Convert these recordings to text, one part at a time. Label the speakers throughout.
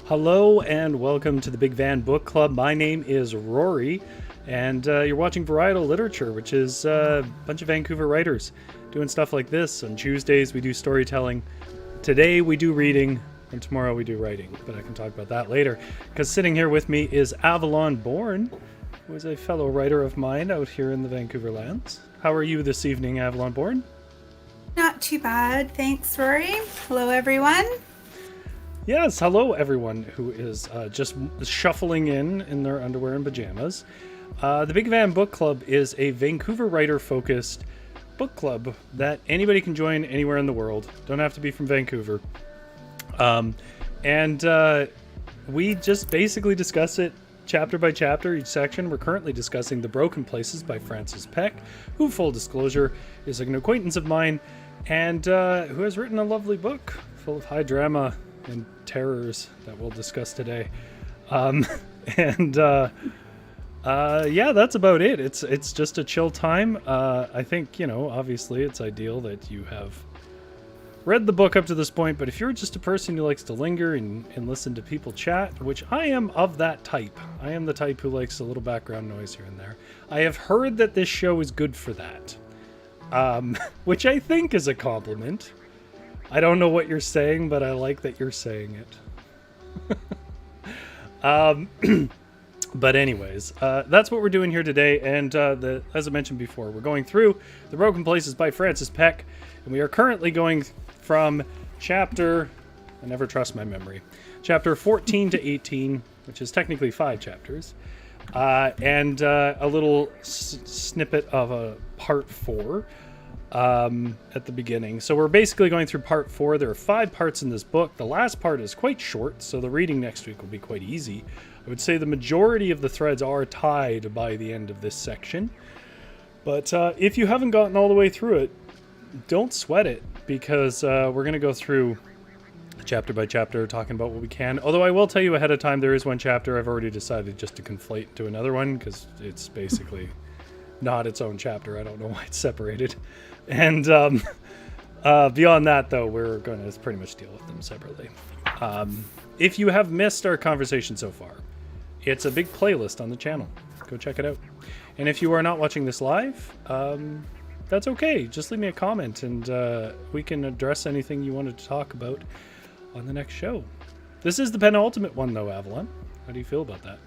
Speaker 1: Hello and welcome to the Big Van Book Club. My name is Rory, and you're watching Varietal Literature, which is a bunch of Vancouver writers doing stuff like this. On Tuesdays we do storytelling, today we do reading, and tomorrow we do writing, but I can talk about that later. Because sitting here with me is Avalon Bourne, who is a fellow writer of mine out here in the Vancouver lands. How are you this evening, Avalon Bourne?
Speaker 2: Not too bad, thanks, Rory. Hello, everyone.
Speaker 1: Yes, hello everyone who is just shuffling in their underwear and pajamas. The Big Van Book Club is a Vancouver writer-focused book club that anybody can join anywhere in the world. Don't have to be from Vancouver. We just basically discuss it chapter by chapter, each section. We're currently discussing The Broken Places by Frances Peck, who, full disclosure, is an acquaintance of mine and who has written a lovely book full of high drama and terrors that we'll discuss today. Yeah, that's about it. It's just a chill time. I think, obviously it's ideal that you have read the book up to this point, but if you're just a person who likes to linger and listen to people chat, which I am of that type. I am the type who likes a little background noise here and there. I have heard that this show is good for that, which I think is a compliment. I don't know what you're saying, but I like that you're saying it. But anyways, that's what we're doing here today. And as I mentioned before, we're going through The Broken Places by Frances Peck. And we are currently going from chapter, I never trust my memory, chapter 14 to 18, which is technically 5 chapters. And a little snippet of a part 4. At the beginning. So we're basically going through part 4. There are 5 parts in this book. The last part is quite short, so the reading next week will be quite easy. I would say the majority of the threads are tied by the end of this section. But if you haven't gotten all the way through it, don't sweat it, because we're going to go through chapter by chapter talking about what we can. Although I will tell you ahead of time, there is one chapter I've already decided just to conflate into another one, because it's basically not its own chapter. I don't know why it's separated. And beyond that, though, we're going to pretty much deal with them separately. If you have missed our conversation so far, it's a big playlist on the channel. Go check it out. And if you are not watching this live, that's okay. Just leave me a comment and we can address anything you wanted to talk about on the next show. This is the penultimate one, though, Avalon. How do you feel about that?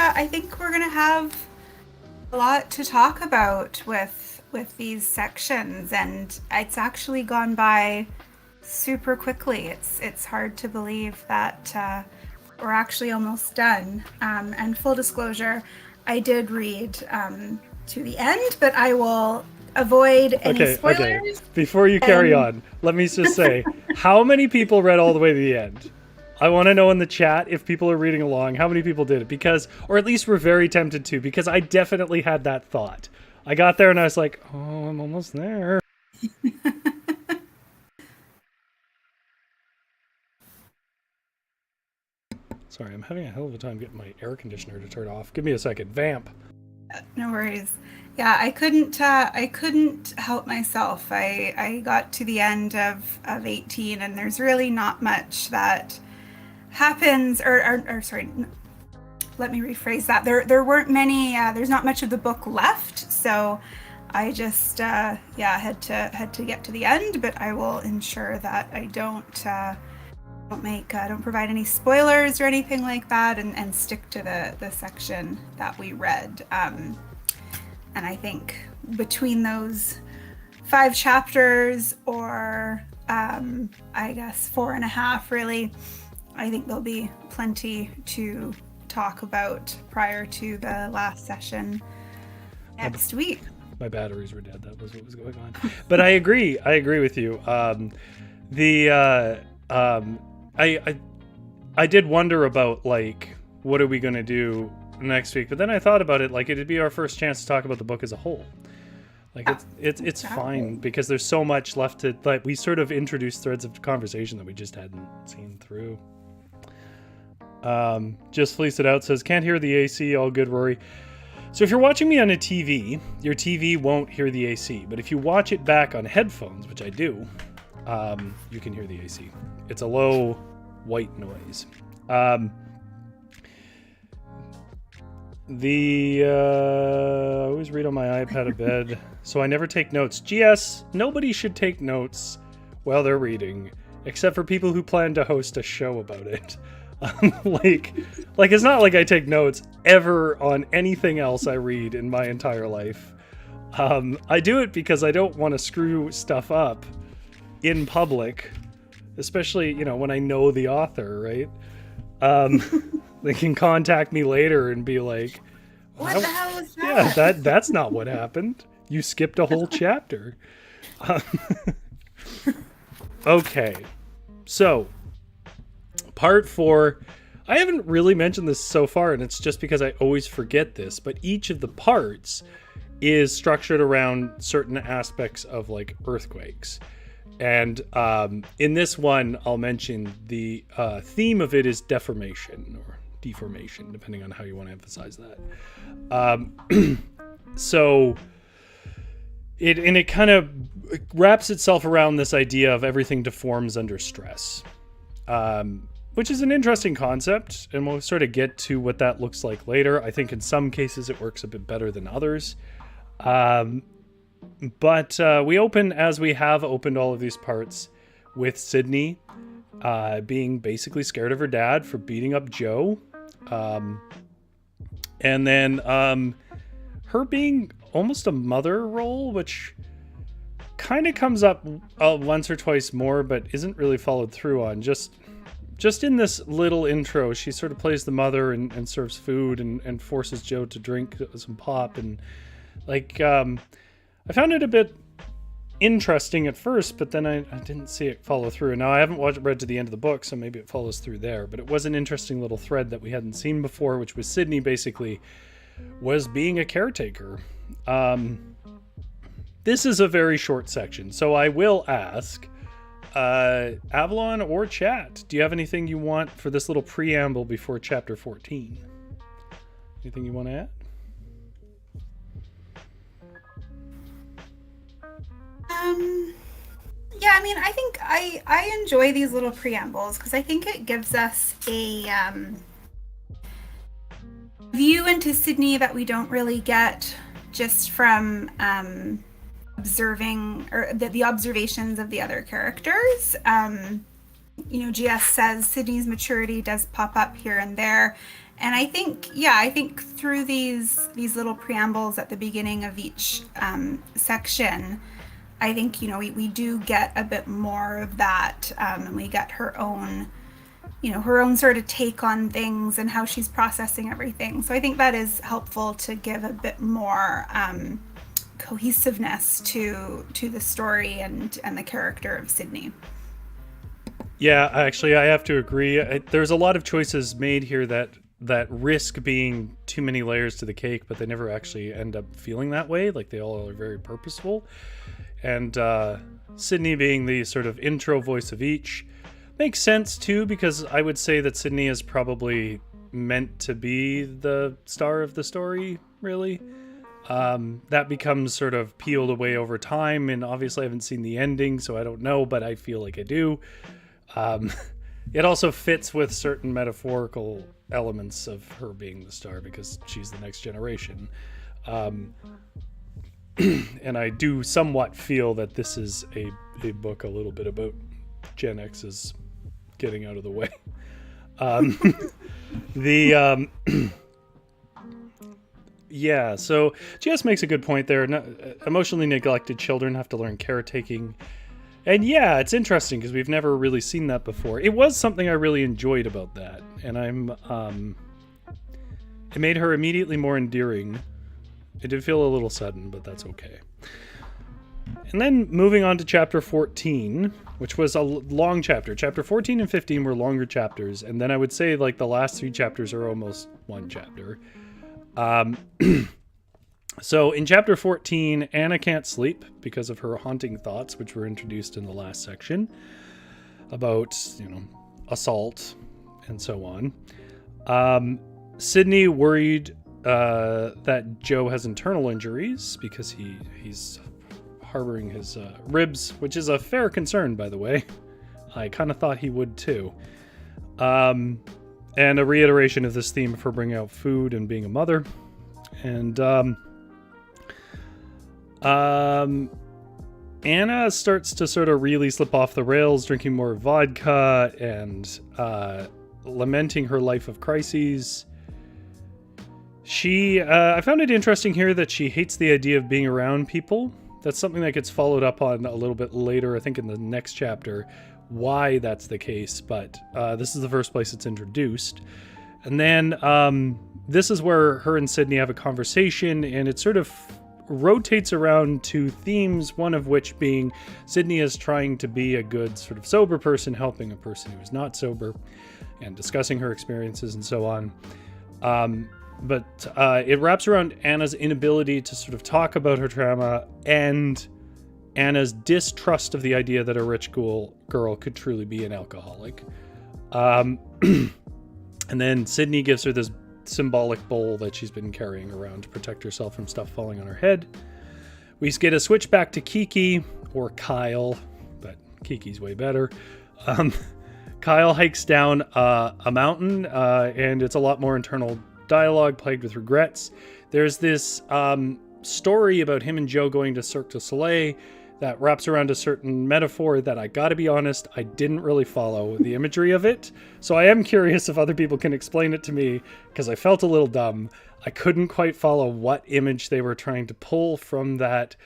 Speaker 2: I think we're gonna have a lot to talk about with these sections, and it's actually gone by super quickly. It's hard to believe that we're actually almost done. And full disclosure, I did read to the end, but I will avoid any spoilers.
Speaker 1: Okay. Before you carry on, let me just say, how many people read all the way to the end? I want to know in the chat, if people are reading along, how many people did it? Because, or at least were very tempted to, because I definitely had that thought. I got there and I was like, oh, I'm almost there. Sorry, I'm having a hell of a time getting my air conditioner to turn off. Give me a second. Vamp.
Speaker 2: No worries. Yeah, I couldn't help myself. I got to the end of 18, and there's really not much that happens, or sorry, let me rephrase that. There weren't many, there's not much of the book left, so I just had to get to the end, but I will ensure that I don't provide any spoilers or anything like that, and stick to the section that we read. And I think between those 5 chapters, or I guess 4.5 really, I think there'll be plenty to talk about prior to the last session next week.
Speaker 1: My batteries were dead. That was what was going on. But I agree with you. I did wonder about, like, what are we going to do next week? But then I thought about it, like, it'd be our first chance to talk about the book as a whole. Like, it's fine, because there's so much left to, like, we sort of introduced threads of conversation that we just hadn't seen through. Just Fleece It Out says, can't hear the AC, all good, Rory. So if you're watching me on a TV, your TV won't hear the AC. But if you watch it back on headphones, which I do, You can hear the AC. It's a low white noise. I always read on my iPad a bed, so I never take notes. GS, nobody should take notes while they're reading, except for people who plan to host a show about it. Like it's not like I take notes ever on anything else I read in my entire life. I do it because I don't want to screw stuff up in public, especially, when I know the author, right? They can contact me later and be like,
Speaker 2: what the hell was that?
Speaker 1: Yeah, that's not what happened. You skipped a whole chapter. Okay. So, part 4. I haven't really mentioned this so far, and it's just because I always forget this, but each of the parts is structured around certain aspects of, like, earthquakes. And in this one, I'll mention the theme of it is deformation, or deformation, depending on how you want to emphasize that. So it kind of wraps itself around this idea of everything deforms under stress, which is an interesting concept, and we'll sort of get to what that looks like later. I think in some cases it works a bit better than others. But we open, as we have opened all of these parts, with Sydney being basically scared of her dad for beating up Joe. And then her being almost a mother role, which kind of comes up once or twice more, but isn't really followed through on. Just in this little intro, she sort of plays the mother and serves food and forces Joe to drink some pop. And like, I found it a bit interesting at first, but then I didn't see it follow through. Now, I haven't read to the end of the book, so maybe it follows through there, but it was an interesting little thread that we hadn't seen before, which was Sydney basically was being a caretaker. This is a very short section, so I will ask Avalon or chat, do you have anything you want for this little preamble before chapter 14? Anything you want to add?
Speaker 2: Yeah, I mean, I think I enjoy these little preambles because I think it gives us a view into Sydney that we don't really get just from observing, or the observations of the other characters. GS says Sydney's maturity does pop up here and there. And I think through these little preambles at the beginning of each section, I think, we do get a bit more of that, and we get her own sort of take on things and how she's processing everything. So I think that is helpful to give a bit more cohesiveness to the story and the character of Sydney.
Speaker 1: Yeah, actually, I have to agree. There's a lot of choices made here that risk being too many layers to the cake, but they never actually end up feeling that way. Like, they all are very purposeful. And Sydney being the sort of intro voice of each makes sense too, because I would say that Sydney is probably meant to be the star of the story, really. That becomes sort of peeled away over time, and obviously I haven't seen the ending, so I don't know, but I feel like I do. It also fits with certain metaphorical elements of her being the star because she's the next generation. And I do somewhat feel that this is a book a little bit about Gen X's getting out of the way. Yeah, so GS makes a good point there. Emotionally neglected children have to learn caretaking. And yeah, it's interesting because we've never really seen that before. It was something I really enjoyed about that. And it made her immediately more endearing. It did feel a little sudden, but that's okay. And then moving on to chapter 14, which was a long chapter. Chapter 14 and 15 were longer chapters, and then I would say like the last 3 chapters are almost one chapter. So in chapter 14, Anna can't sleep because of her haunting thoughts, which were introduced in the last section about, assault and so on. Sydney worried that Joe has internal injuries because he's harboring his ribs, which is a fair concern, by the way. I kind of thought he would too. And a reiteration of this theme of her bringing out food and being a mother. And Anna starts to sort of really slip off the rails, drinking more vodka and lamenting her life of crises. I found it interesting here that she hates the idea of being around people. That's something that gets followed up on a little bit later, I think in the next chapter, why that's the case, but this is the first place it's introduced. And then this is where her and Sydney have a conversation, and it sort of rotates around two themes, one of which being Sydney is trying to be a good sort of sober person, helping a person who's not sober, and discussing her experiences and so on. But it wraps around Anna's inability to sort of talk about her trauma and Anna's distrust of the idea that a rich girl could truly be an alcoholic. And then Sydney gives her this symbolic bowl that she's been carrying around to protect herself from stuff falling on her head. We get a switch back to Kiki, or Kyle, but Kiki's way better. Kyle hikes down a mountain, and it's a lot more internal dialogue plagued with regrets. There's this story about him and Joe going to Cirque du Soleil that wraps around a certain metaphor that I gotta be honest, I didn't really follow the imagery of it. So I am curious if other people can explain it to me, because I felt a little dumb. I couldn't quite follow what image they were trying to pull from that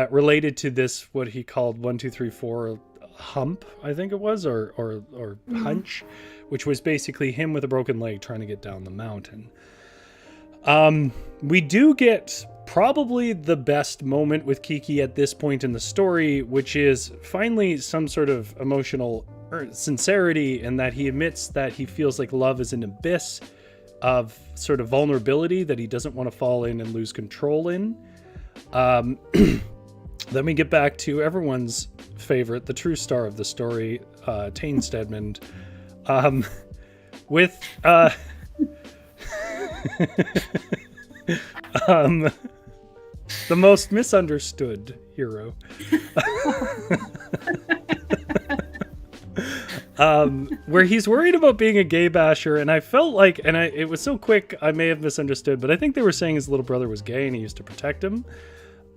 Speaker 1: related to this, what he called 1, 2, 3, 4 hump, I think it was, or hunch, which was basically him with a broken leg trying to get down the mountain. We do get probably the best moment with Kiki at this point in the story, which is finally some sort of emotional sincerity, and that he admits that he feels like love is an abyss of sort of vulnerability that he doesn't want to fall in and lose control in. Then we get back to everyone's favorite, the true star of the story, Tane Stedman, with the most misunderstood hero. Where he's worried about being a gay basher, and I felt like, it was so quick, I may have misunderstood, but I think they were saying his little brother was gay and he used to protect him.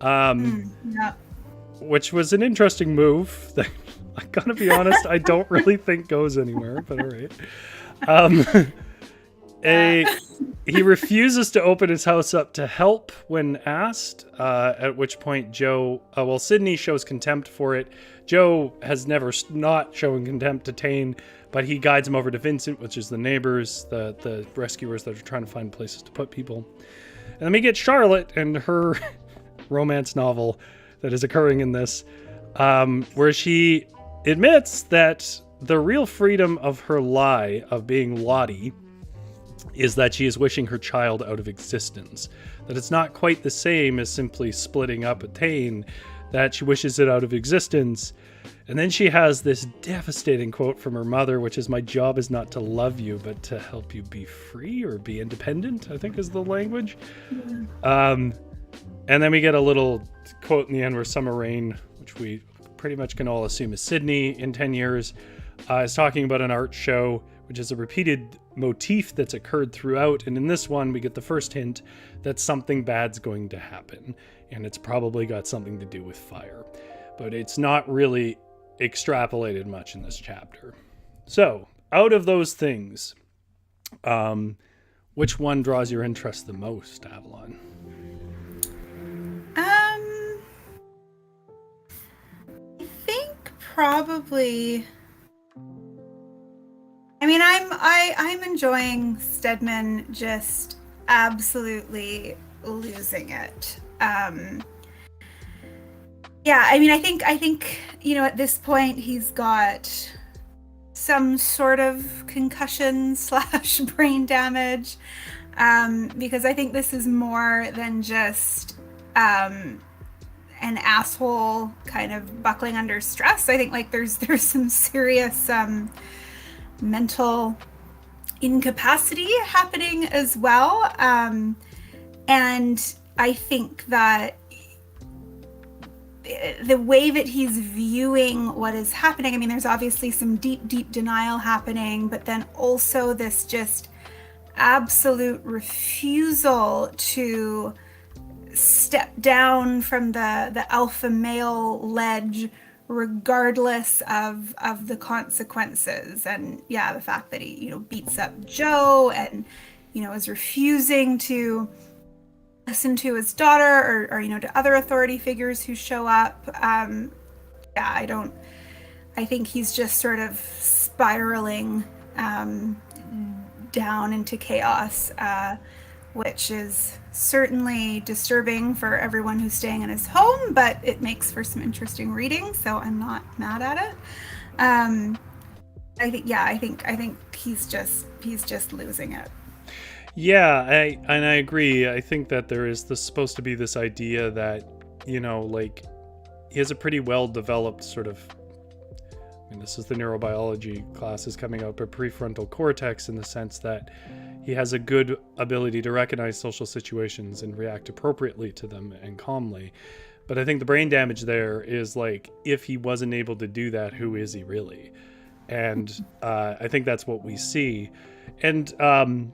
Speaker 2: Yeah.
Speaker 1: Which was an interesting move that, I gotta be honest, I don't really think goes anywhere, but all right. He refuses to open his house up to help when asked, at which point Sydney shows contempt for it. Joe has never not shown contempt to Tane, but he guides him over to Vincent, which is the neighbors, the rescuers that are trying to find places to put people. And then we get Charlotte and her romance novel that is occurring in this, where she admits that the real freedom of her lie of being Lottie is that she is wishing her child out of existence. That it's not quite the same as simply splitting up a Tane, that she wishes it out of existence. And then she has this devastating quote from her mother, which is, "My job is not to love you, but to help you be free or be independent," I think is the language. Yeah. And then we get a little quote in the end where Summer Rain, which we pretty much can all assume is Sydney in 10 years, is talking about an art show, which is a repeated motif that's occurred throughout. And in this one, we get the first hint that something bad's going to happen. And it's probably got something to do with fire. But it's not really extrapolated much in this chapter. So, out of those things, which one draws your interest the most, Avalon?
Speaker 2: I think probably. I mean, I'm enjoying Stedman just absolutely losing it. Yeah, I mean, I think at this point he's got some sort of concussion / brain damage, because I think this is more than just an asshole kind of buckling under stress. I think like there's some serious mental incapacity happening as well, and I think that the way that he's viewing what is happening. I mean, there's obviously some deep denial happening, but then also this just absolute refusal to step down from the alpha male ledge, regardless of the consequences. And yeah, the fact that he, beats up Joe and, is refusing to listen to his daughter or to other authority figures who show up. I think he's just sort of spiraling down into chaos, which is certainly disturbing for everyone who's staying in his home, but it makes for some interesting reading, so I'm not mad at it. I think he's just losing it.
Speaker 1: Yeah, I agree. I think that there is supposed to be this idea that, he has a pretty well-developed sort of, this is the neurobiology classes coming out, but prefrontal cortex, in the sense that he has a good ability to recognize social situations and react appropriately to them and calmly. But I think the brain damage there is if he wasn't able to do that, who is he really? And I think that's what we see. And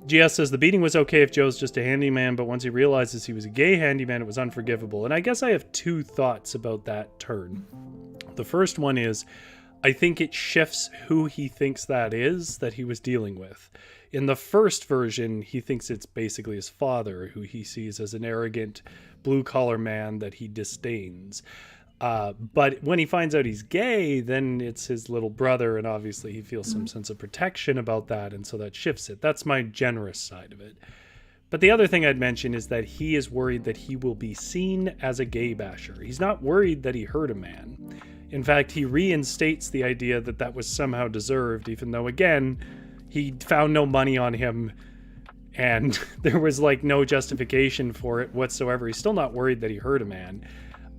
Speaker 1: GS says the beating was okay if Joe's just a handyman, but once he realizes he was a gay handyman, it was unforgivable. And I guess I have two thoughts about that turn. The first one is, I think it shifts who he thinks that is that he was dealing with. In the first version, he thinks it's basically his father, who he sees as an arrogant blue-collar man that he disdains. But when he finds out he's gay, then it's his little brother, and obviously he feels some sense of protection about that, and so that shifts it. That's my generous side of it. But the other thing I'd mention is that he is worried that he will be seen as a gay basher. He's not worried that he hurt a man. In fact, he reinstates the idea that that was somehow deserved, even though, again, he found no money on him and there was no justification for it whatsoever. He's still not worried that he hurt a man.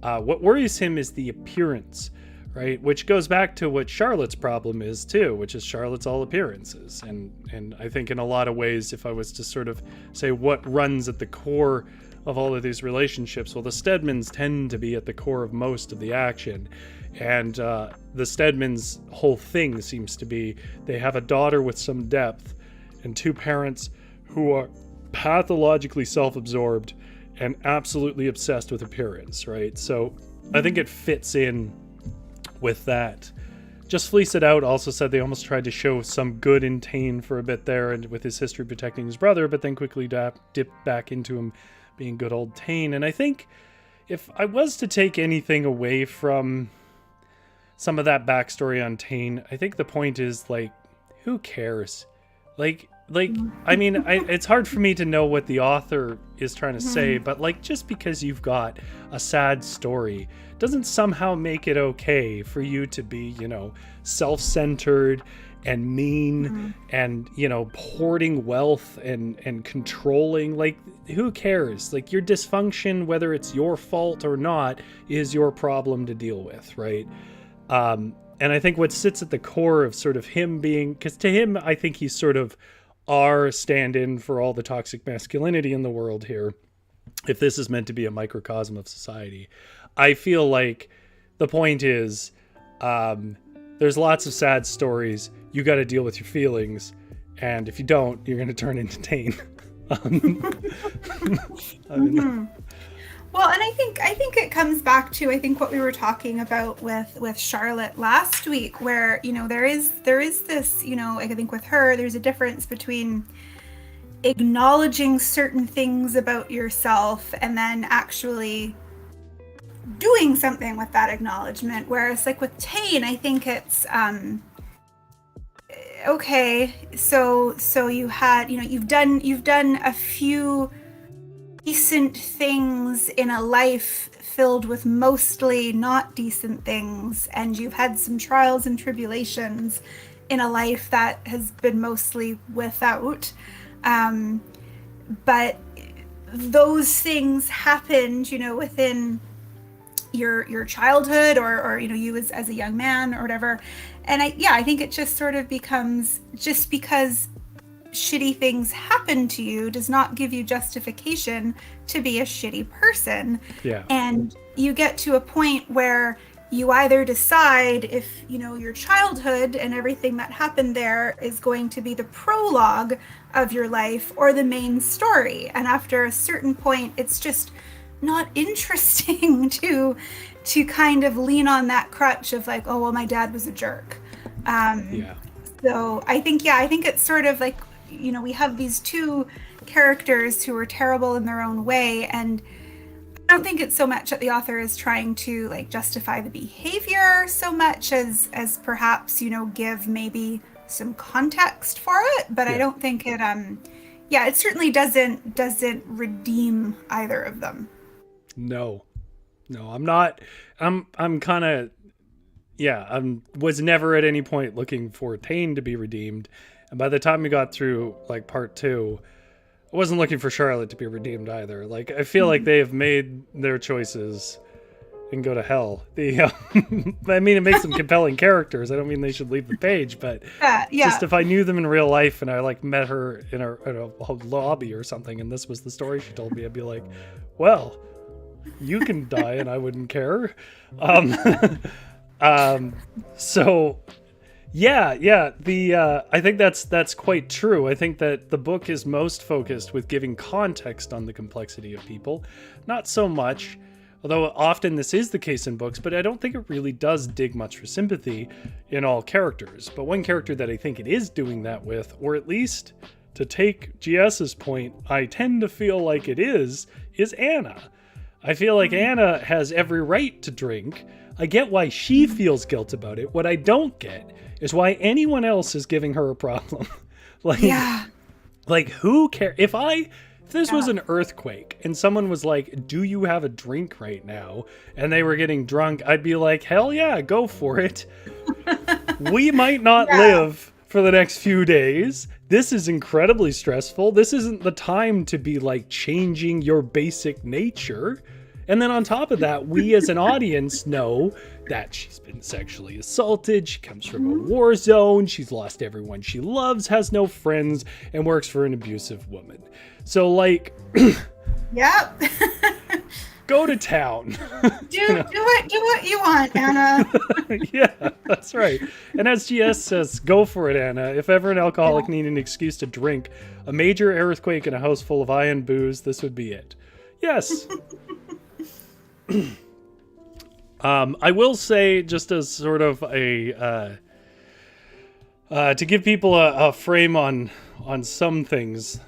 Speaker 1: What worries him is the appearance, right? Which goes back to what Charlotte's problem is too, which is Charlotte's all appearances. And I think in a lot of ways, if I was to sort of say what runs at the core of all of these relationships, well, the Stedmans tend to be at the core of most of the action. And the Stedmans' whole thing seems to be they have a daughter with some depth and two parents who are pathologically self-absorbed and absolutely obsessed with appearance, right? So I think it fits in with that. Just Fleece It Out also said they almost tried to show some good in Tane for a bit there and with his history protecting his brother, but then quickly dipped back into him being good old Tane. And I think if I was to take anything away from some of that backstory on Tane, I think the point is who cares? It's hard for me to know what the author is trying to say, but just because you've got a sad story doesn't somehow make it okay for you to be, self-centered and mean and, hoarding wealth and controlling. Who cares? Your dysfunction, whether it's your fault or not, is your problem to deal with, right? And I think what sits at the core of sort of him being, because to him, I think he's sort of our stand-in for all the toxic masculinity in the world here, if this is meant to be a microcosm of society. I feel like the point is there's lots of sad stories. You got to deal with your feelings, and if you don't, you're going to turn into Tane.
Speaker 2: Well, and I think it comes back to what we were talking about with Charlotte last week, where there is this, I think with her there's a difference between acknowledging certain things about yourself and then actually doing something with that acknowledgement. Whereas with Tane, I think it's okay. So you had you've done a few decent things in a life filled with mostly not decent things, and you've had some trials and tribulations in a life that has been mostly without, but those things happened within your childhood or you as a young man or whatever. And I think it just sort of becomes, just because shitty things happen to you does not give you justification to be a shitty person.
Speaker 1: Yeah.
Speaker 2: And you get to a point where you either decide if, your childhood and everything that happened there is going to be the prologue of your life or the main story. And after a certain point, it's just not interesting to kind of lean on that crutch of like, oh, well, my dad was a jerk. So I think it's sort of like, we have these two characters who are terrible in their own way, and I don't think it's so much that the author is trying to like justify the behavior so much as perhaps, give maybe some context for it, but I don't think it it certainly doesn't redeem either of them.
Speaker 1: No, I'm not. I'm kind of, I was never at any point looking for Tane to be redeemed. And by the time we got through like part 2, I wasn't looking for Charlotte to be redeemed either. Like, I feel like they have made their choices and go to hell. I mean, it makes them compelling characters. I don't mean they should leave the page, but just if I knew them in real life and I like met her in a lobby or something, and this was the story she told me, I'd be like, well, you can die and I wouldn't care. So I think that's quite true. I think that the book is most focused with giving context on the complexity of people, not so much, although often this is the case in books, but I don't think it really does dig much for sympathy in all characters. But one character that I think it is doing that with, or at least to take GS's point, I tend to feel like it is Anna. I feel like Anna has every right to drink. I get why she feels guilt about it. What I don't get is why anyone else is giving her a problem. Like who cares? If this was an earthquake and someone was like, do you have a drink right now? And they were getting drunk, I'd be like, hell yeah, go for it. We might not live for the next few days. This is incredibly stressful. This isn't the time to be like changing your basic nature. And then on top of that, we as an audience know that she's been sexually assaulted. She comes from a war zone. She's lost everyone she loves, has no friends, and works for an abusive woman. So like, go to town.
Speaker 2: Do what you want, Anna.
Speaker 1: Yeah, that's right. And as GS says, go for it, Anna. If ever an alcoholic needed an excuse to drink, a major earthquake in a house full of iron booze, this would be it. Yes. I will say, just as sort of a to give people a frame on some things,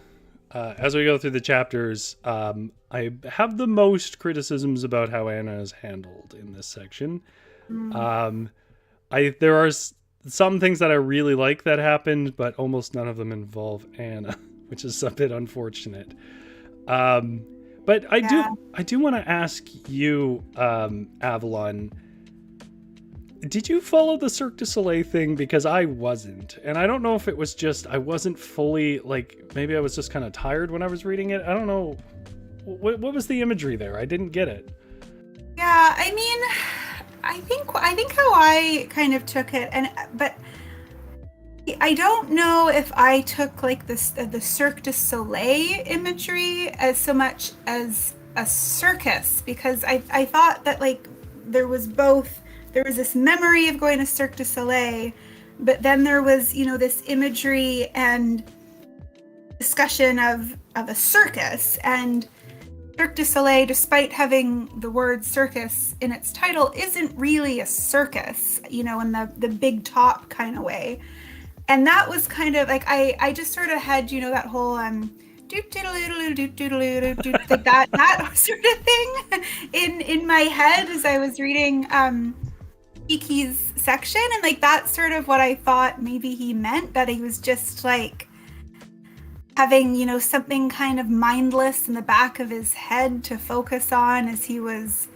Speaker 1: as we go through the chapters, I have the most criticisms about how Anna is handled in this section. There are some things that I really like that happened, but almost none of them involve Anna, which is a bit unfortunate. But I do want to ask you, Avalon, did you follow the Cirque du Soleil thing? Because I wasn't. And I don't know if it was just, I wasn't fully, like, maybe I was just kind of tired when I was reading it. I don't know. What was the imagery there? I didn't get it.
Speaker 2: Yeah, I mean, I think how I kind of took it, but I don't know if I took like the Cirque du Soleil imagery as so much as a circus, because I thought that like there was this memory of going to Cirque du Soleil, but then there was, this imagery and discussion of a circus. And Cirque du Soleil, despite having the word circus in its title, isn't really a circus, in the big top kind of way. And that was kind of like, I just sort of had, that whole like that sort of thing in my head as I was reading Kiki's section. And like, that's sort of what I thought maybe he meant, that he was just like having, something kind of mindless in the back of his head to focus on as he was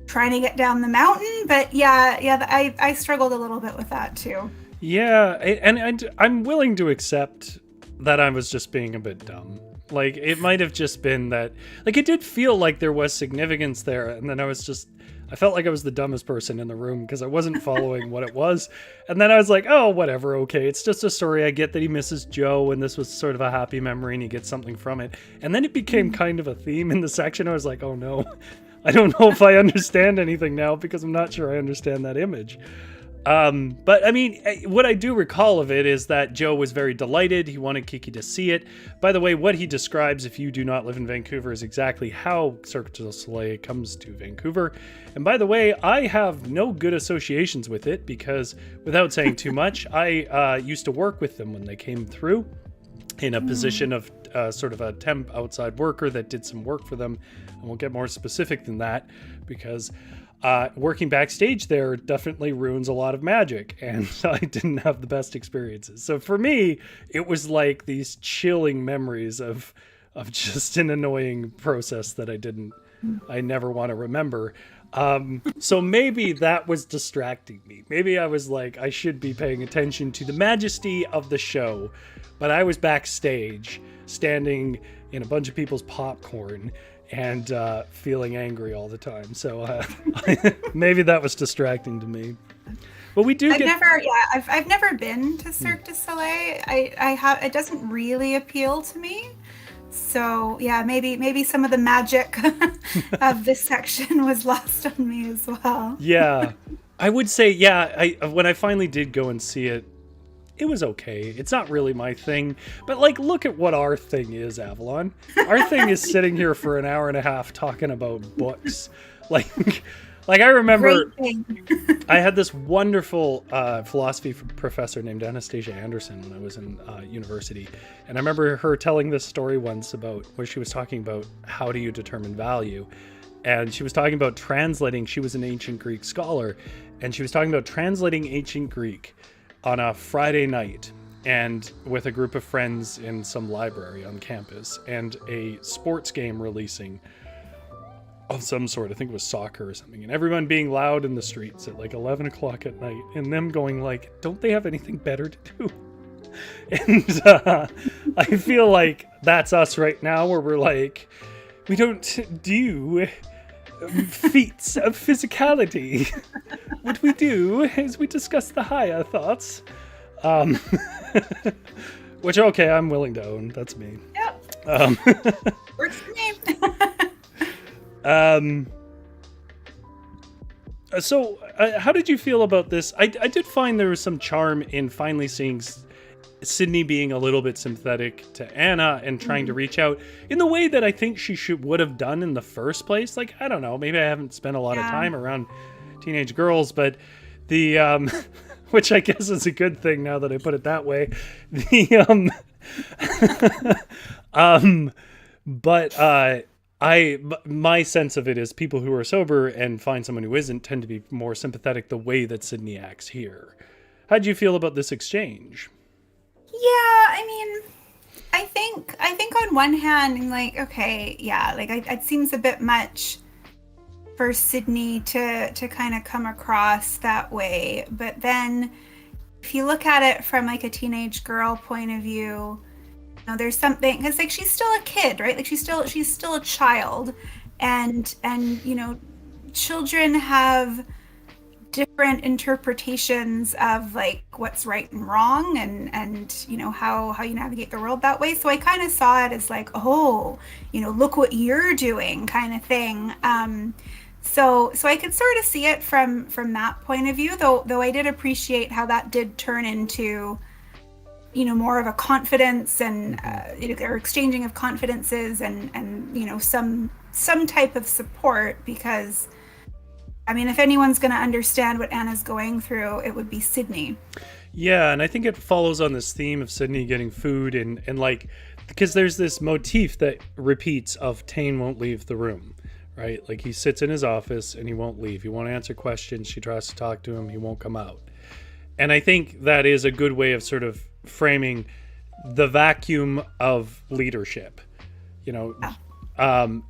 Speaker 2: trying to get down the mountain. But I struggled a little bit with that too.
Speaker 1: Yeah, and I'm willing to accept that I was just being a bit dumb. Like, it might have just been that, like, it did feel like there was significance there, and then I I felt like I was the dumbest person in the room because I wasn't following what it was. And then I was like, oh, whatever, okay, it's just a story. I get that he misses Joe, and this was sort of a happy memory, and he gets something from it. And then it became kind of a theme in the section. I was like, oh no, I don't know if I understand anything now because I'm not sure I understand that image. But I mean, what I do recall of it is that Joe was very delighted. He wanted Kiki to see it. By the way, what he describes, if you do not live in Vancouver, is exactly how Cirque du Soleil comes to Vancouver. And by the way, I have no good associations with it because, without saying too much, I used to work with them when they came through in a position of sort of a temp outside worker that did some work for them. And we'll get more specific than that because working backstage there definitely ruins a lot of magic, and I didn't have the best experiences. So for me, it was like these chilling memories of just an annoying process that I never want to remember. So maybe that was distracting me. Maybe I was like, I should be paying attention to the majesty of the show, but I was backstage standing in a bunch of people's popcorn and feeling angry all the time. So maybe that was distracting to me. But we do
Speaker 2: I've never been to Cirque du Soleil. It doesn't really appeal to me. So yeah, maybe some of the magic of this section was lost on me as well.
Speaker 1: Yeah, I would say, when I finally did go and see it, it was okay. It's not really my thing, but like, look at what our thing is, Avalon. Our thing is sitting here for an hour and a half talking about books. Like I remember I had this wonderful philosophy professor named Anastasia Anderson when I was in university. And I remember her telling this story once about where she was talking about how do you determine value. And she was talking about translating. She was an ancient Greek scholar, and she was talking about translating ancient Greek on a Friday night and with a group of friends in some library on campus, and a sports game releasing of some sort. I think it was soccer or something, and everyone being loud in the streets at like 11 o'clock at night, and them going like, don't they have anything better to do? And I feel like that's us right now, where we're like, we don't do feats of physicality. What we do is we discuss the higher thoughts. Which, okay, I'm willing to own. That's me.
Speaker 2: Yep. Works for me.
Speaker 1: So how did you feel about this? I did find there was some charm in finally seeing Sydney being a little bit sympathetic to Anna and trying to reach out in the way that I think she would have done in the first place. Like, I don't know, maybe I haven't spent a lot of time around teenage girls, but the which I guess is a good thing now that I put it that way. My sense of it is people who are sober and find someone who isn't tend to be more sympathetic the way that Sydney acts here. How'd you feel about this exchange?
Speaker 2: Yeah, I mean, I think on one hand, I'm like, okay, yeah, like it seems a bit much for Sydney to kind of come across that way. But then if you look at it from like a teenage girl point of view, you know, there's something, because like she's still a kid, right? Like she's still a child, and you know, children have different interpretations of like what's right and wrong, and you know how you navigate the world that way. So I kind of saw it as like, oh, you know, look what you're doing kind of thing. So I could sort of see it from that point of view, though I did appreciate how that did turn into, you know, more of a confidence and or exchanging of confidences and you know, some type of support, because I mean, if anyone's going to understand what Anna's going through, it would be Sydney.
Speaker 1: Yeah, and I think it follows on this theme of Sydney getting food and like, because there's this motif that repeats of Tane won't leave the room, right? Like he sits in his office and he won't leave. He won't answer questions. She tries to talk to him. He won't come out. And I think that is a good way of sort of framing the vacuum of leadership, you know.
Speaker 2: Yeah.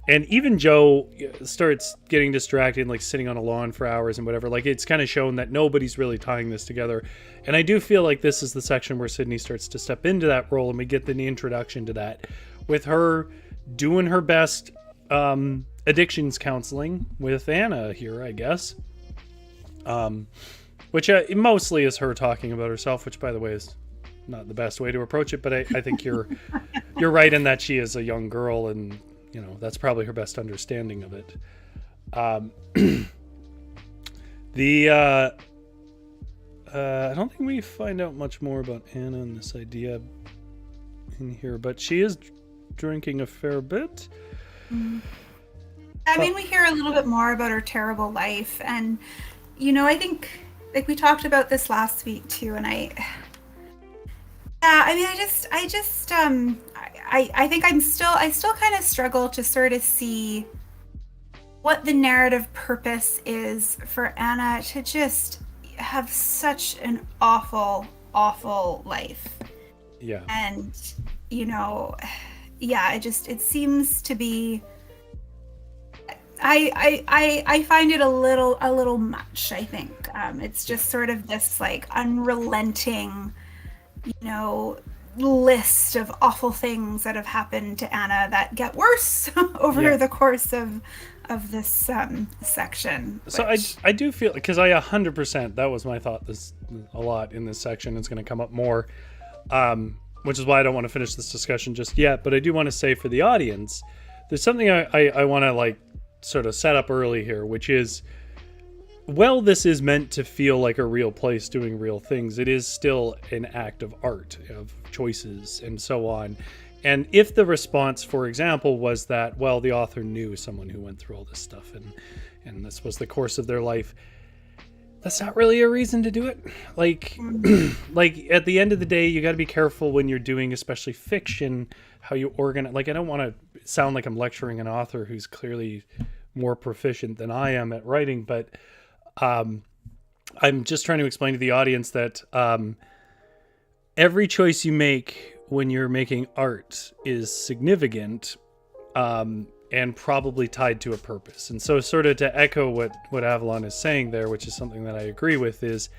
Speaker 1: And even Joe starts getting distracted, like sitting on a lawn for hours and whatever. Like it's kind of shown that nobody's really tying this together. And I do feel like this is the section where Sydney starts to step into that role, and we get the introduction to that with her doing her best, addictions counseling with Anna here, I guess. Which mostly is her talking about herself, which, by the way, is not the best way to approach it. But I think you're right in that she is a young girl, and that's probably her best understanding of it. I don't think we find out much more about Anna and this idea in here, but she is drinking a fair bit.
Speaker 2: I mean, we hear a little bit more about her terrible life, and I think, like, we talked about this last week too, and I think I still kind of struggle to sort of see what the narrative purpose is for Anna to just have such an awful life.
Speaker 1: Yeah.
Speaker 2: And it seems to be, I find it a little much, I think. It's just sort of this like unrelenting, list of awful things that have happened to Anna that get worse over the course of this section.
Speaker 1: So I do feel, because I 100%, that was my thought this a lot in this section. It's going to come up more, which is why I don't want to finish this discussion just yet. But I do want to say for the audience, there's something I want to like sort of set up early here, which is, well, this is meant to feel like a real place doing real things. It is still an act of art, of choices and so on. And if the response, for example, was that, well, the author knew someone who went through all this stuff and this was the course of their life, that's not really a reason to do it. Like, like at the end of the day, you got to be careful when you're doing, especially fiction, how you organize. Like, I don't want to sound like I'm lecturing an author who's clearly more proficient than I am at writing, but I'm just trying to explain to the audience that every choice you make when you're making art is significant and probably tied to a purpose. And so sort of to echo what Avalon is saying there, which is something that I agree with, is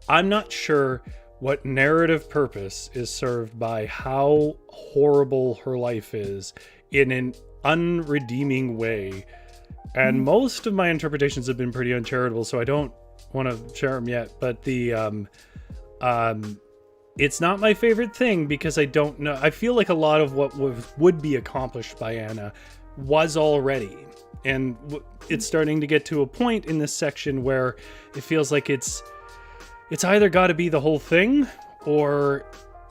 Speaker 1: I'm not sure what narrative purpose is served by how horrible her life is in an unredeeming way. And most of my interpretations have been pretty uncharitable, so I don't want to share them yet. But it's not my favorite thing because I don't know. I feel like a lot of what would be accomplished by Anna was already. And it's starting to get to a point in this section where it feels like it's either got to be the whole thing or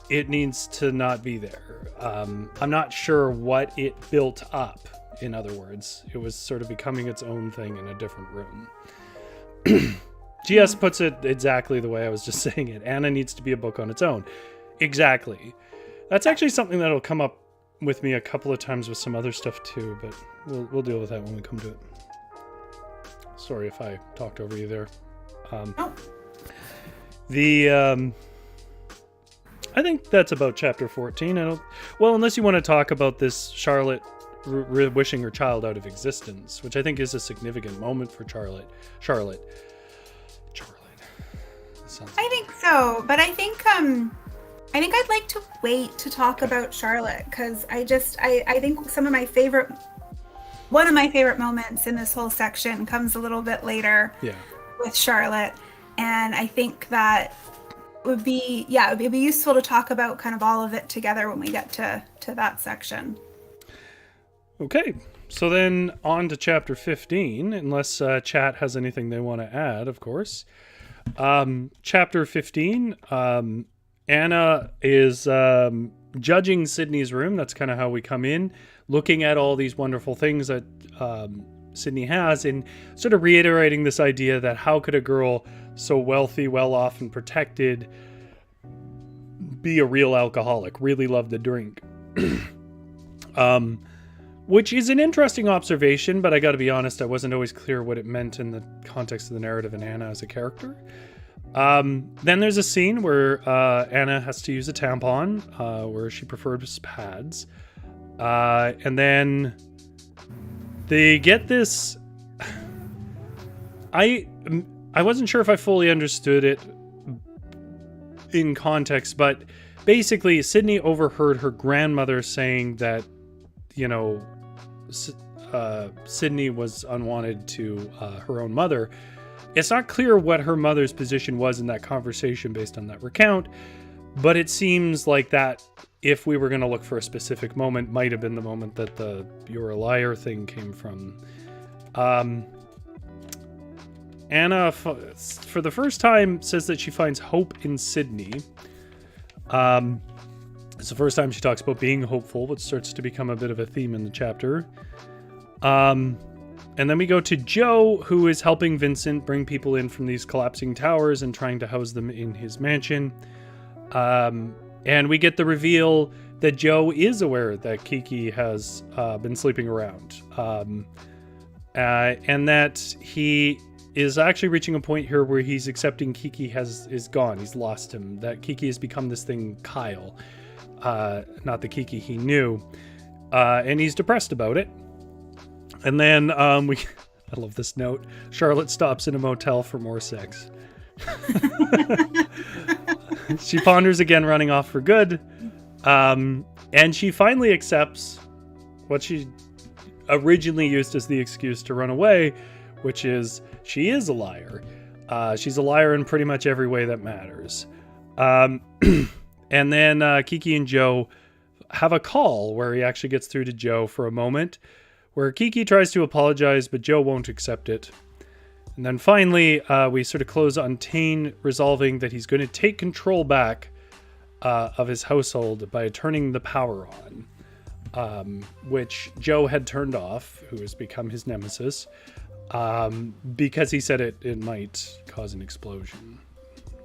Speaker 1: it needs to not be there. I'm not sure what it built up. In other words, it was sort of becoming its own thing in a different room. GS puts it exactly the way I was just saying it. Anna needs to be a book on its own. Exactly. That's actually something that'll come up with me a couple of times with some other stuff too, but we'll deal with that when we come to it. Sorry if I talked over you there. I think that's about chapter 14. Unless you want to talk about this Charlotte wishing her child out of existence, which I think is a significant moment for Charlotte.
Speaker 2: I think so, but I think I'd like to wait to talk about Charlotte, because I think one of my favorite moments in this whole section comes a little bit later with Charlotte, and I think that would be it'd be useful to talk about kind of all of it together when we get to that section.
Speaker 1: Okay, so then on to chapter 15, unless chat has anything they want to add, of course. Chapter 15, Anna is judging Sydney's room. That's kind of how we come in, looking at all these wonderful things that Sydney has, and sort of reiterating this idea that how could a girl so wealthy, well-off, and protected be a real alcoholic, really love to drink. Which is an interesting observation, but I got to be honest, I wasn't always clear what it meant in the context of the narrative and Anna as a character. Then there's a scene where Anna has to use a tampon, where she prefers pads. And then they get this... I wasn't sure if I fully understood it in context, but basically Sydney overheard her grandmother saying that, Sydney was unwanted to her own mother. It's not clear what her mother's position was in that conversation based on that recount, but it seems like that, if we were going to look for a specific moment, might have been the moment that the "you're a liar" thing came from. Anna, for the first time, says that she finds hope in Sydney. It's the first time she talks about being hopeful, which starts to become a bit of a theme in the chapter. And then we go to Joe, who is helping Vincent bring people in from these collapsing towers and trying to house them in his mansion. And we get the reveal that Joe is aware that Kiki has been sleeping around. And that he is actually reaching a point here where he's accepting Kiki is gone. He's lost him. That Kiki has become this thing, Kyle. Not the Kiki he knew. And he's depressed about it. And then I love this note. Charlotte stops in a motel for more sex. She ponders again, running off for good. And she finally accepts what she originally used as the excuse to run away, which is she is a liar. She's a liar in pretty much every way that matters. And then Kiki and Joe have a call where he actually gets through to Joe for a moment, where Kiki tries to apologize, but Joe won't accept it. And then finally, we sort of close on Tane resolving that he's going to take control back of his household by turning the power on, which Joe had turned off, who has become his nemesis, because he said it might cause an explosion.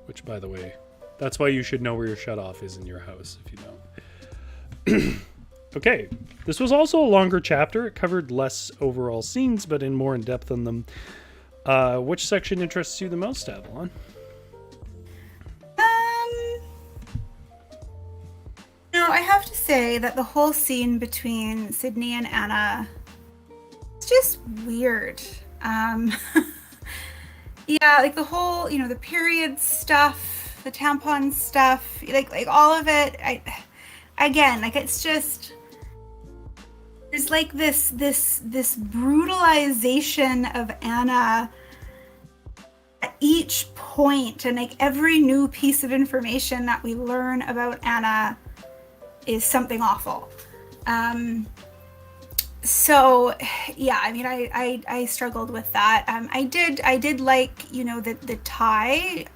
Speaker 1: Which, by the way, that's why you should know where your shutoff is in your house, if you don't. Okay, this was also a longer chapter. It covered less overall scenes, but in more in depth on them. Which section interests you the most, Avalon?
Speaker 2: No, I have to say that the whole scene between Sydney and Anna is just weird. Yeah, like the whole, the period stuff, the tampon stuff, like all of it. It's just, there's like this brutalization of Anna at each point, and like every new piece of information that we learn about Anna is something awful. So yeah, I struggled with that. I did like, the tie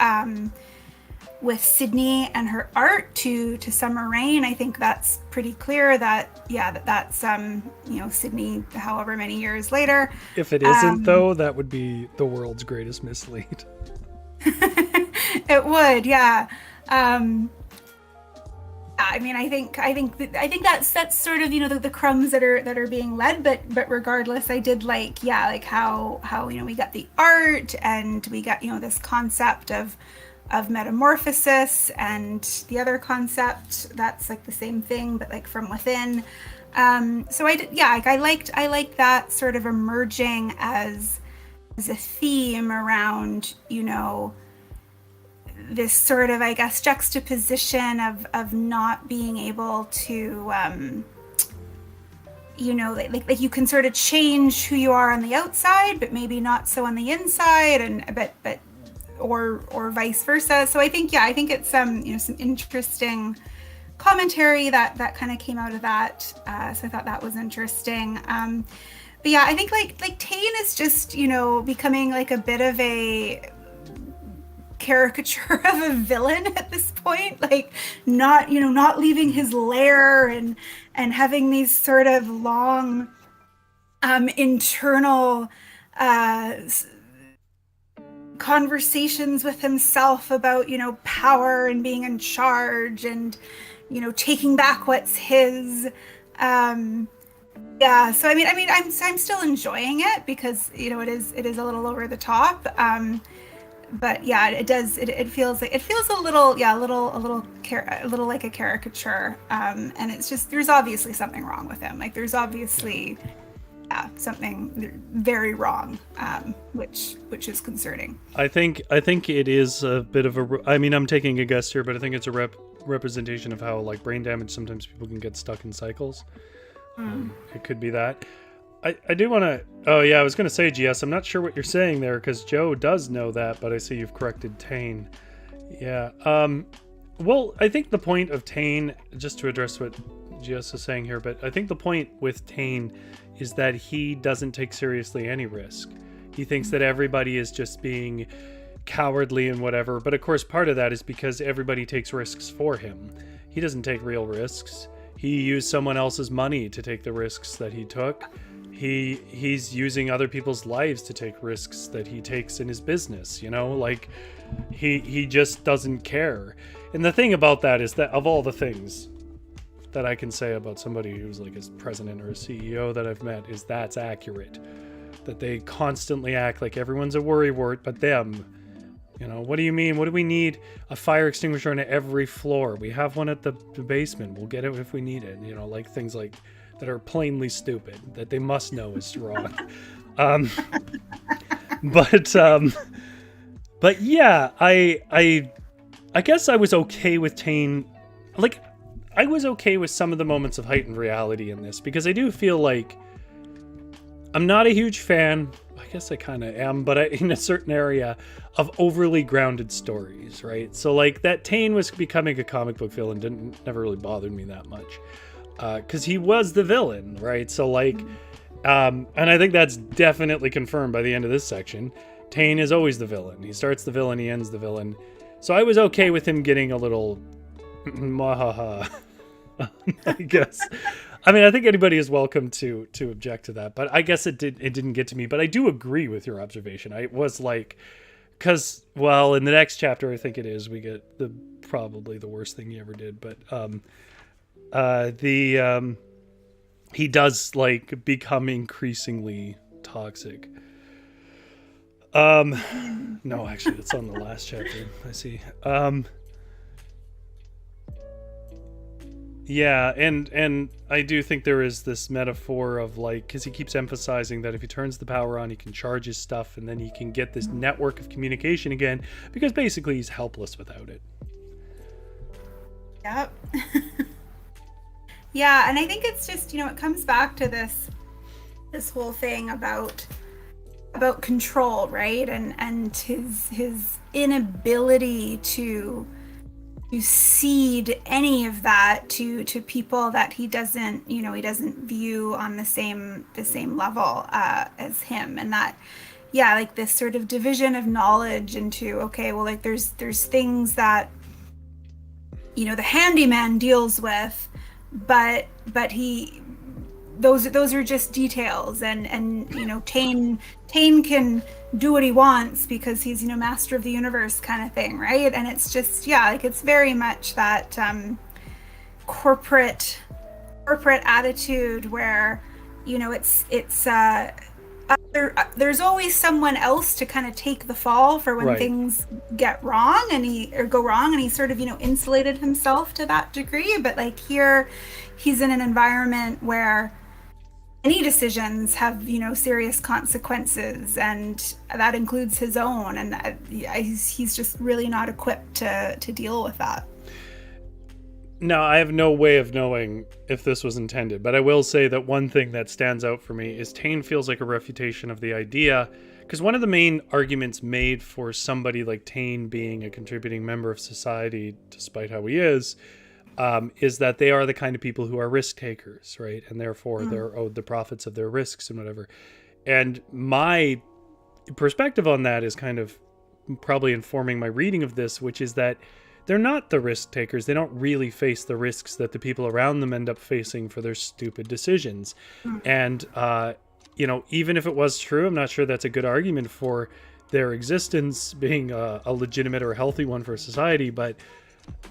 Speaker 2: with Sydney and her art to Summer Rain. I think that's pretty clear that's Sydney however many years later.
Speaker 1: If it isn't though, that would be the world's greatest mislead.
Speaker 2: It would, yeah. I think that's sort of the crumbs that are being led, but regardless, I did like how we got the art, and we got this concept of metamorphosis, and the other concept that's like the same thing but like from within. So I liked that sort of emerging as a theme around this sort of, I guess, juxtaposition of not being able to, like you can sort of change who you are on the outside, but maybe not so on the inside, or vice versa. So I think it's some interesting commentary that kind of came out of that. So I thought that was interesting. But yeah, I think like Tane is just becoming like a bit of a caricature of a villain at this point, like not leaving his lair and having these sort of long internal conversations with himself about power and being in charge and taking back what's his. Yeah, so I'm still enjoying it because it is a little over the top. But yeah, it does. It feels a little like a caricature. And it's just, there's obviously something wrong with him. Like there's obviously something very wrong, which is concerning.
Speaker 1: I think it is a bit of a. I'm taking a guess here, but I think it's a representation of how like brain damage sometimes people can get stuck in cycles. It could be that. I do want to. Oh yeah, I was going to say, GS. I'm not sure what you're saying there because Joe does know that, but I see you've corrected Tane. Yeah. Well, I think the point of Tane, just to address what GS is saying here, but I think the point with Tane is that he doesn't take seriously any risk. He thinks that everybody is just being cowardly and whatever. But of course, part of that is because everybody takes risks for him. He doesn't take real risks. He used someone else's money to take the risks that he took. He's using other people's lives to take risks that he takes in his business, you know, like he just doesn't care. And the thing about that is that of all the things that I can say about somebody who's like a president or a CEO that I've met is that's accurate. That they constantly act like everyone's a worrywart but them. You know, what do you mean? What do we need? A fire extinguisher on every floor. We have one at the basement. We'll get it if we need it. You know, like things like that are plainly stupid that they must know is wrong. But yeah, I guess I was okay with Tane. Like, I was okay with some of the moments of heightened reality in this because I do feel like I'm not a huge fan. I guess I kind of am, but in a certain area of overly grounded stories, right? So like that Tane was becoming a comic book villain never really bothered me that much because he was the villain, right? So like, and I think that's definitely confirmed by the end of this section. Tane is always the villain. He starts the villain, he ends the villain. So I was okay with him getting a little mahaha, I guess. I mean, I think anybody is welcome to object to that, but I guess it didn't get to me. But I do agree with your observation. I was like, because, well, in the next chapter, I think it is, we get probably the worst thing he ever did. But he does like become increasingly toxic. No, actually, it's on the last chapter. I see. Yeah, and I do think there is this metaphor of like, because he keeps emphasizing that if he turns the power on, he can charge his stuff, and then he can get this network of communication again, because basically he's helpless without it.
Speaker 2: Yep. Yeah, and I think it's just, you know, it comes back to this whole thing about control, right? And his inability to cede any of that to people that he doesn't view on the same level as him. And that, yeah, like this sort of division of knowledge into, okay, well, like there's things that, you know, the handyman deals with, but those are just details, and you know, Tane can do what he wants because he's, you know, master of the universe kind of thing, right? And it's just, yeah, like it's very much that corporate attitude where, you know, there's always someone else to kind of take the fall for when
Speaker 1: right.
Speaker 2: things get wrong go wrong, and he sort of, you know, insulated himself to that degree. But like here, he's in an environment where any decisions have, you know, serious consequences, and that includes his own, and he's just really not equipped to deal with that.
Speaker 1: Now, I have no way of knowing if this was intended, but I will say that one thing that stands out for me is Tane feels like a refutation of the idea, because one of the main arguments made for somebody like Tane being a contributing member of society, despite how he is that they are the kind of people who are risk takers, right? And therefore they're owed the profits of their risks and whatever. And my perspective on that is kind of probably informing my reading of this, which is that they're not the risk takers. They don't really face the risks that the people around them end up facing for their stupid decisions. And, you know, even if it was true, I'm not sure that's a good argument for their existence being a legitimate or healthy one for society. But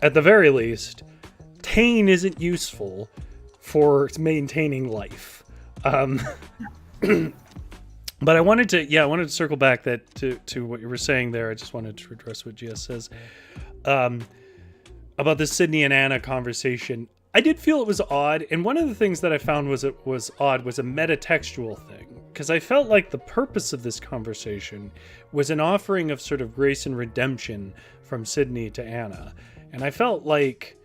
Speaker 1: at the very least, Tane isn't useful for maintaining life. But I wanted to circle back to what you were saying there. I just wanted to address what GS says about the Sydney and Anna conversation. I did feel it was odd, and one of the things that I found was odd was a metatextual thing, because I felt like the purpose of this conversation was an offering of sort of grace and redemption from Sydney to Anna, and I felt like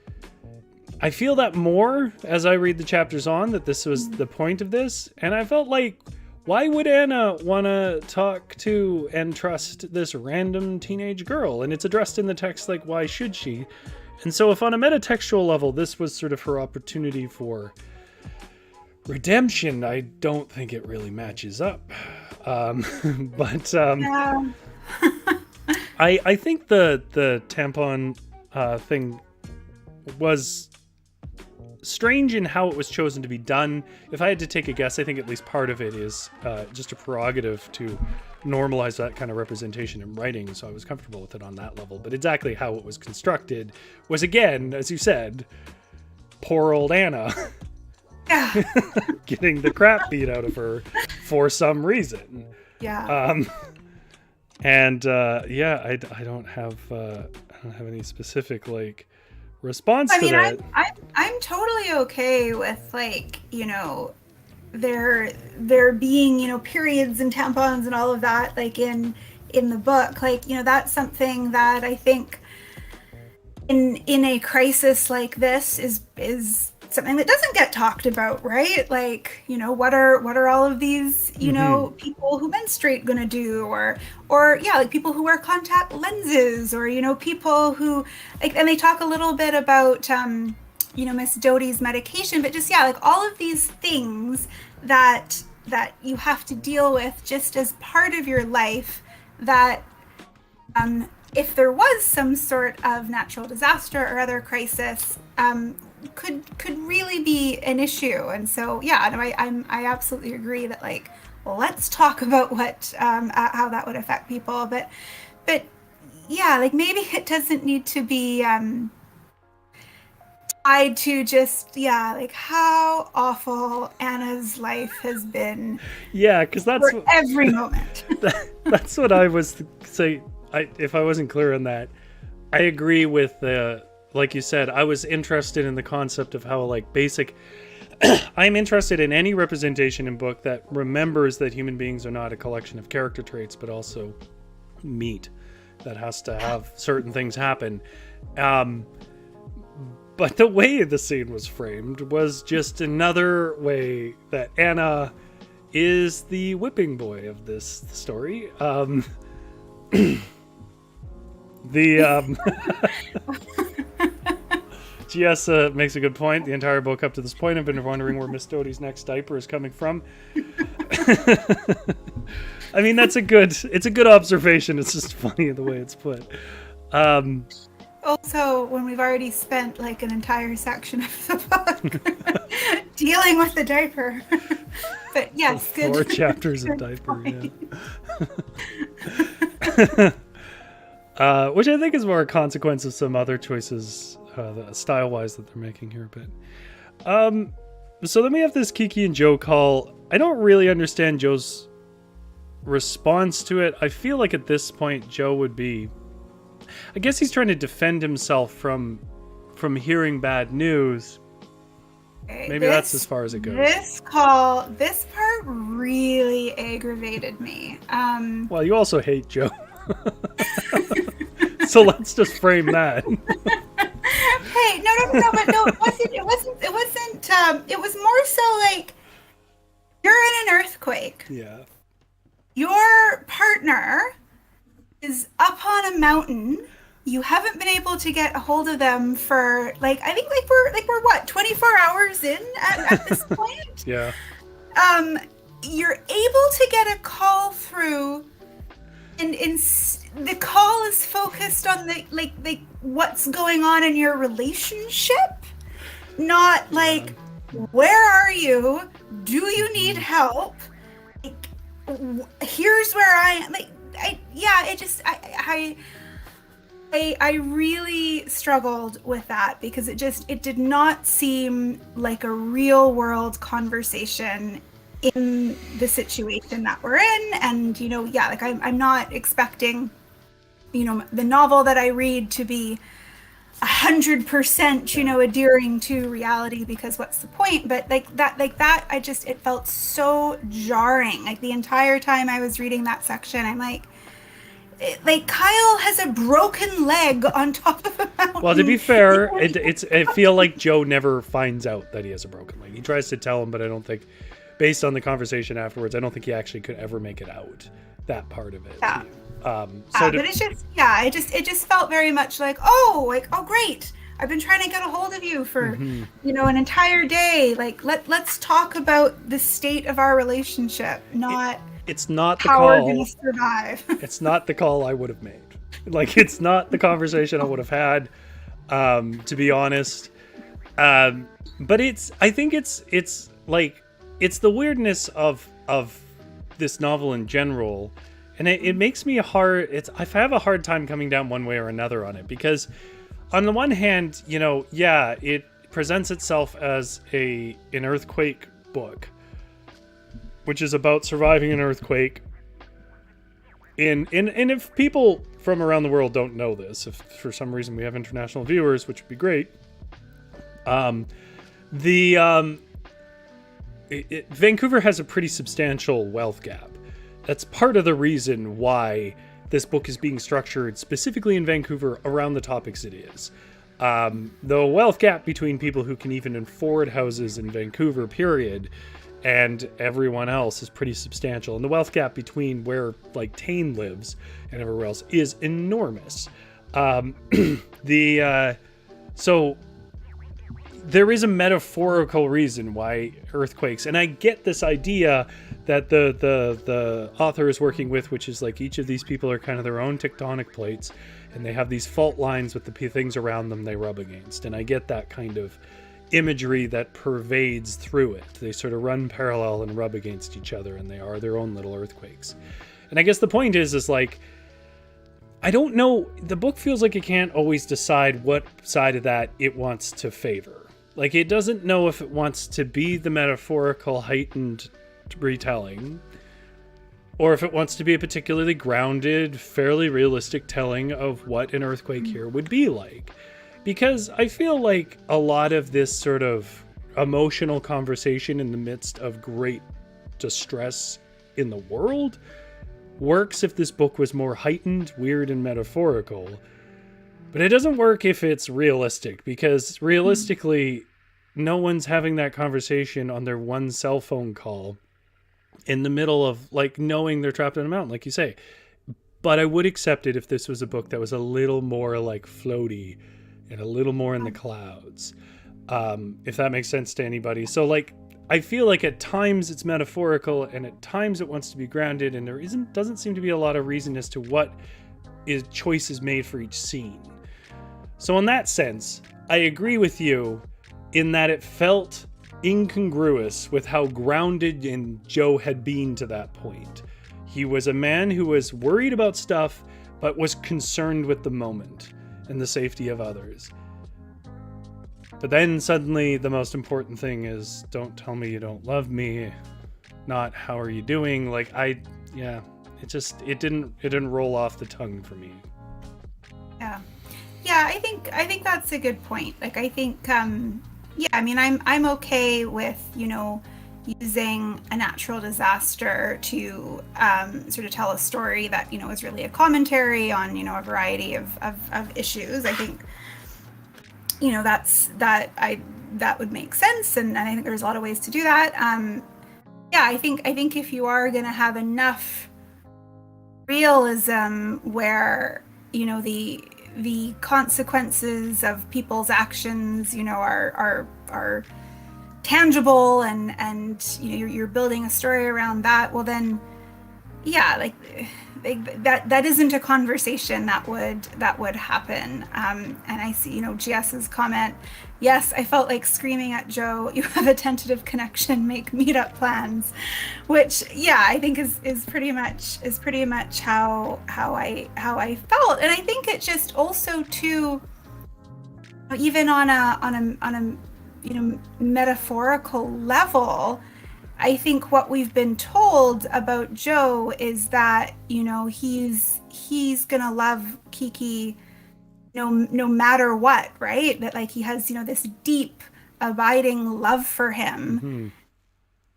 Speaker 1: I feel that more as I read the chapters on, that this was the point of this. And I felt like, why would Anna want to talk to and trust this random teenage girl? And it's addressed in the text like, why should she? And so if on a metatextual level, this was sort of her opportunity for redemption, I don't think it really matches up. But
Speaker 2: Yeah.
Speaker 1: I think the tampon thing was strange in how it was chosen to be done. If I had to take a guess, I think at least part of it is just a prerogative to normalize that kind of representation in writing, so I was comfortable with it on that level. But exactly how it was constructed was, again, as you said, poor old Anna
Speaker 2: Yeah.
Speaker 1: getting the crap beat out of her for some reason.
Speaker 2: Yeah.
Speaker 1: And I don't have any specific like response to that.
Speaker 2: I'm totally okay with, like, you know, there being, you know, periods and tampons and all of that, like in the book. Like, you know, that's something that I think in a crisis like this is something that doesn't get talked about, right? Like, you know, what are all of these, you know, people who menstruate gonna do, or yeah, like people who wear contact lenses, or, you know, people who, like, and they talk a little bit about you know, Miss Doty's medication, but just, yeah, like all of these things that you have to deal with just as part of your life, that if there was some sort of natural disaster or other crisis, could really be an issue. And so, yeah, no, I absolutely agree that, like, well, let's talk about what how that would affect people. But yeah, like, maybe it doesn't need to be tied to just, yeah, like how awful Anna's life has been.
Speaker 1: Yeah, because that's
Speaker 2: for every moment.
Speaker 1: That's what I was saying. If I wasn't clear on that, I agree with like you said, I was interested in the concept of how, like, basic. I'm interested in any representation in book that remembers that human beings are not a collection of character traits, but also meat that has to have certain things happen. But the way the scene was framed was just another way that Anna is the whipping boy of this story. GS makes a good point. The entire book up to this point, I've been wondering where Miss Doty's next diaper is coming from. I mean, it's a good observation. It's just funny the way it's put.
Speaker 2: Also, when we've already spent like an entire section of the book dealing with the diaper. But yes, good.
Speaker 1: 4 chapters of diaper, yeah. Which I think is more a consequence of some other choices, style-wise, that they're making here. But so then we have this Kiki and Joe call. I don't really understand Joe's response to it. I feel like at this point Joe would be, I guess he's trying to defend himself from hearing bad news. Maybe that's as far as it goes.
Speaker 2: This part really aggravated me.
Speaker 1: Well, you also hate Joe. So let's just frame that.
Speaker 2: Hey, no, but no, it wasn't, it was more so like, you're in an earthquake.
Speaker 1: Yeah.
Speaker 2: Your partner is up on a mountain. You haven't been able to get a hold of them for, like, I think we're what, 24 hours in at this point?
Speaker 1: Yeah.
Speaker 2: You're able to get a call through, and the call is focused on the like what's going on in your relationship, not like, where are you? Do you need help? Like, here's where I am. Like, I really struggled with that, because it did not seem like a real world conversation in the situation that we're in. And, you know, yeah, like I'm not expecting, you know, the novel that I read to be 100%, you know, adhering to reality, because what's the point? But like that, it felt so jarring. Like the entire time I was reading that section, I'm like, like Kyle has a broken leg on top of a mountain.
Speaker 1: Well, to be fair, I feel like Joe never finds out that he has a broken leg. He tries to tell him, but I don't think, based on the conversation afterwards, I don't think he actually could ever make it out, that part of it.
Speaker 2: Yeah.
Speaker 1: But
Speaker 2: it's just, it just felt very much like, oh, great. I've been trying to get a hold of you for, an entire day. Like, let's talk about the state of our relationship, not
Speaker 1: it's not the
Speaker 2: how
Speaker 1: call.
Speaker 2: we're going to survive.
Speaker 1: It's not the call I would have made. Like, it's not the conversation I would have had, to be honest. But I think it's like, it's the weirdness of this novel in general. And it makes me I have a hard time coming down one way or another on it, because on the one hand, it presents itself as an earthquake book, which is about surviving an earthquake. And if people from around the world don't know this, if for some reason we have international viewers, which would be great, Vancouver has a pretty substantial wealth gap. That's part of the reason why this book is being structured specifically in Vancouver around the topics it is. The wealth gap between people who can even afford houses in Vancouver, period, and everyone else is pretty substantial. And the wealth gap between where, like, Tane lives and everywhere else is enormous. So there is a metaphorical reason why earthquakes, and I get this idea that the author is working with, which is like each of these people are kind of their own tectonic plates, and they have these fault lines with the things around them they rub against. And I get that kind of imagery that pervades through it. They sort of run parallel and rub against each other, and they are their own little earthquakes. And I guess the point is like, I don't know, the book feels like it can't always decide what side of that it wants to favor. Like, it doesn't know if it wants to be the metaphorical, heightened retelling, or if it wants to be a particularly grounded, fairly realistic telling of what an earthquake here would be like. Because I feel like a lot of this sort of emotional conversation in the midst of great distress in the world works if this book was more heightened, weird, and metaphorical. But it doesn't work if it's realistic, because realistically, no one's having that conversation on their one cell phone call in the middle of, like, knowing they're trapped in a mountain, like you say. But I would accept it if this was a book that was a little more, like, floaty and a little more in the clouds, if that makes sense to anybody. So, like, I feel like at times it's metaphorical and at times it wants to be grounded, and there doesn't seem to be a lot of reason as to what choice is made for each scene. So in that sense, I agree with you in that it felt incongruous with how grounded Joe had been to that point. He was a man who was worried about stuff, but was concerned with the moment and the safety of others. But then suddenly the most important thing is, don't tell me you don't love me, not how are you doing. Like, it didn't roll off the tongue for me.
Speaker 2: Yeah, I think that's a good point. Like, I think, I mean, I'm okay with, using a natural disaster to sort of tell a story that, is really a commentary on, a variety of issues. I think, that would make sense. And I think there's a lot of ways to do that. I think if you are going to have enough realism where, the consequences of people's actions, are tangible, and you're building a story around that, well then, that isn't a conversation that would happen. And I see, GS's comment. Yes, I felt like screaming at Joe, you have a tentative connection, make meetup plans, which, I think is pretty much how I felt. And I think it just also too, even on a metaphorical level, I think what we've been told about Joe is that, he's gonna love Kiki no matter what, right? That, like, he has, this deep, abiding love for him. Mm-hmm.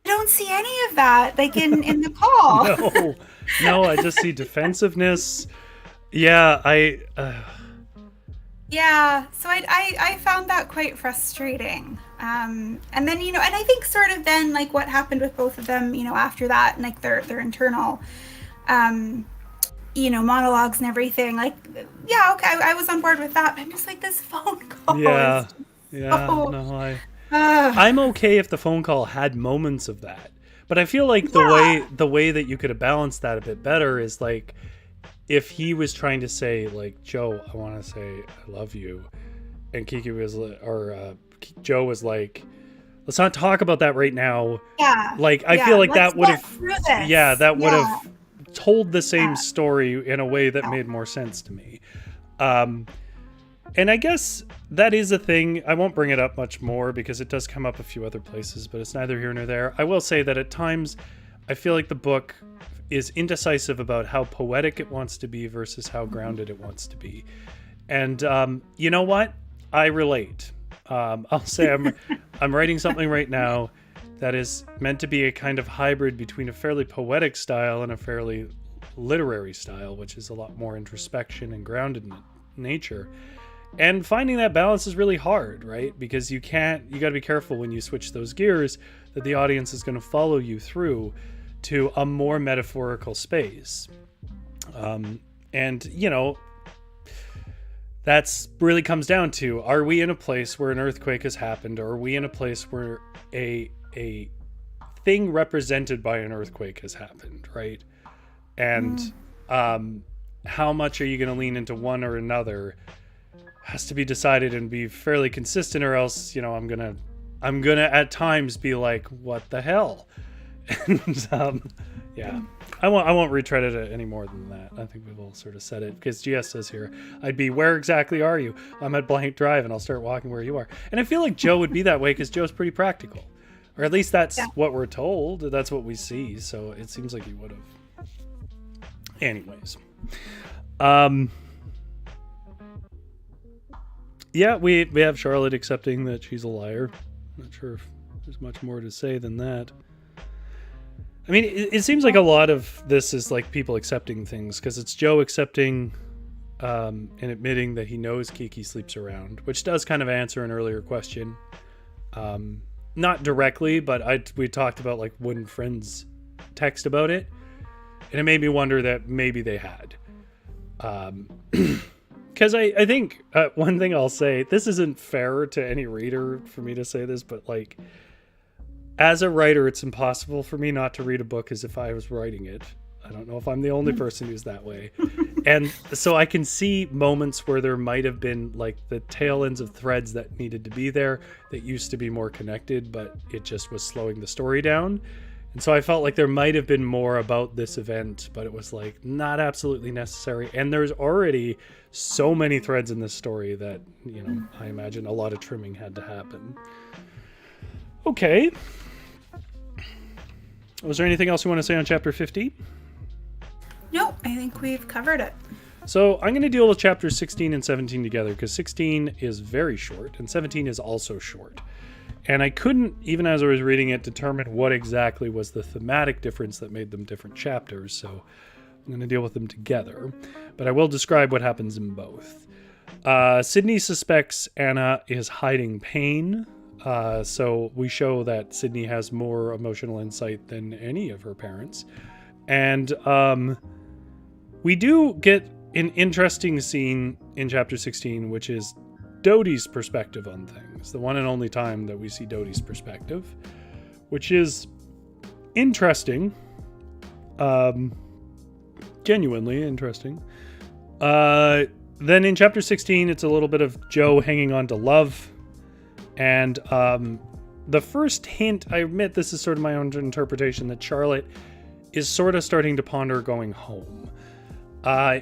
Speaker 2: I don't see any of that, like, in the call.
Speaker 1: No, I just see defensiveness. Yeah,
Speaker 2: Yeah, so I found that quite frustrating. And then, and I think sort of then, like, what happened with both of them, after that, and like their internal, um, monologues and everything. Like, yeah, okay, I was on board with that. But I'm just like, this phone call is
Speaker 1: yeah,
Speaker 2: just
Speaker 1: yeah.
Speaker 2: so.
Speaker 1: No,
Speaker 2: Uh,
Speaker 1: I'm okay if the phone call had moments of that, but I feel like
Speaker 2: yeah,
Speaker 1: the way that you could have balanced that a bit better is like if he was trying to say like, Joe, I want to say I love you, and Kiki was Joe was like, let's not talk about that right now.
Speaker 2: yeah,
Speaker 1: Like, I feel
Speaker 2: yeah.
Speaker 1: like
Speaker 2: Let's
Speaker 1: that would
Speaker 2: get
Speaker 1: have,
Speaker 2: through
Speaker 1: yeah,
Speaker 2: this.
Speaker 1: that would have
Speaker 2: Yeah,
Speaker 1: told the same
Speaker 2: yeah,
Speaker 1: story in a way that
Speaker 2: yeah.
Speaker 1: made more sense to me. Um, and I guess that is a thing. I won't bring it up much more because it does come up a few other places, but it's neither here nor there. I will say that at times I feel like the book is indecisive about how poetic it wants to be versus how grounded it wants to be. And you know what? I relate. I'll say I'm writing something right now that is meant to be a kind of hybrid between a fairly poetic style and a fairly literary style, which is a lot more introspection and grounded nature. And finding that balance is really hard, right? Because you got to be careful when you switch those gears that the audience is going to follow you through to a more metaphorical space. And, that's really comes down to, are we in a place where an earthquake has happened, or are we in a place where a thing represented by an earthquake has happened, right? And how much are you going to lean into one or another has to be decided and be fairly consistent, or else I'm gonna at times be like, what the hell? And yeah, I won't retread it any more than that. I think we've all sort of said it, because GS says here, I'd be, where exactly are you? I'm at blank drive and I'll start walking where you are. And I feel like Joe would be that way because Joe's pretty practical, or at least that's what we're told. That's what we see. So it seems like he would have. Anyways, yeah, we have Charlotte accepting that she's a liar. Not sure if there's much more to say than that. I mean, it seems like a lot of this is like people accepting things, because it's Joe accepting and admitting that he knows Kiki sleeps around, which does kind of answer an earlier question. Not directly, but we talked about, like, wouldn't friends text about it? And it made me wonder that maybe they had. Because I think one thing I'll say, this isn't fair to any reader for me to say this, but like, as a writer, it's impossible for me not to read a book as if I was writing it. I don't know if I'm the only person who's that way. And so I can see moments where there might have been like the tail ends of threads that needed to be there that used to be more connected, but it just was slowing the story down. And so I felt like there might have been more about this event, but it was like not absolutely necessary. And there's already so many threads in this story that, I imagine a lot of trimming had to happen. Okay. Was there anything else you want to say on chapter 50?
Speaker 2: Nope, I think we've covered it.
Speaker 1: So I'm going to deal with chapters 16 and 17 together, because 16 is very short and 17 is also short. And I couldn't, even as I was reading it, determine what exactly was the thematic difference that made them different chapters. So I'm going to deal with them together. But I will describe what happens in both. Sydney suspects Anna is hiding pain. So we show that Sydney has more emotional insight than any of her parents. And we do get an interesting scene in chapter 16, which is Dodie's perspective on things. The one and only time that we see Dodie's perspective, which is interesting. Genuinely interesting. Then in chapter 16, it's a little bit of Joe hanging on to love. And the first hint, I admit this is sort of my own interpretation, that Charlotte is sort of starting to ponder going home.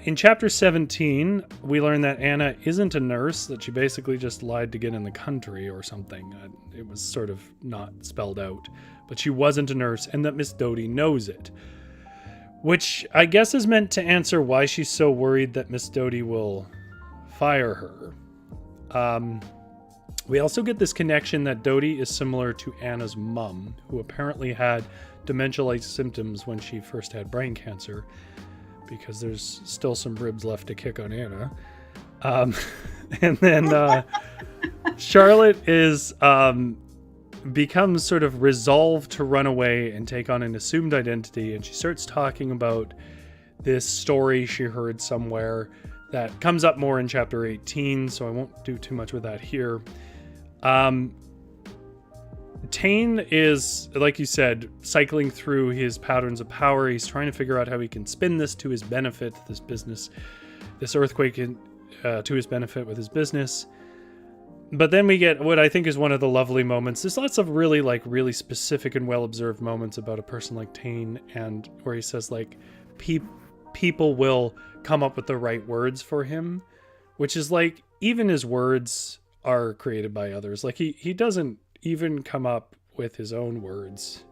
Speaker 1: In chapter 17, we learn that Anna isn't a nurse, that she basically just lied to get in the country or something. It was sort of not spelled out. But she wasn't a nurse, and that Miss Dodie knows it. Which I guess is meant to answer why she's so worried that Miss Dodie will fire her. We also get this connection that Dodie is similar to Anna's mum, who apparently had dementia-like symptoms when she first had brain cancer. because there's still some ribs left to kick on Anna. And then Charlotte is becomes sort of resolved to run away and take on an assumed identity, and she starts talking about this story she heard somewhere that comes up more in chapter 18, so I won't do too much with that here. Tane is, like you said, cycling through his patterns of power. He's trying to figure out how he can spin this to his benefit, this business, this earthquake to his benefit with his business. But then we get what I think is one of the lovely moments. There's lots of really specific and well-observed moments about a person like Tane, and where he says, like, people will come up with the right words for him, which is like, even his words are created by others. Like, he doesn't even come up with his own words.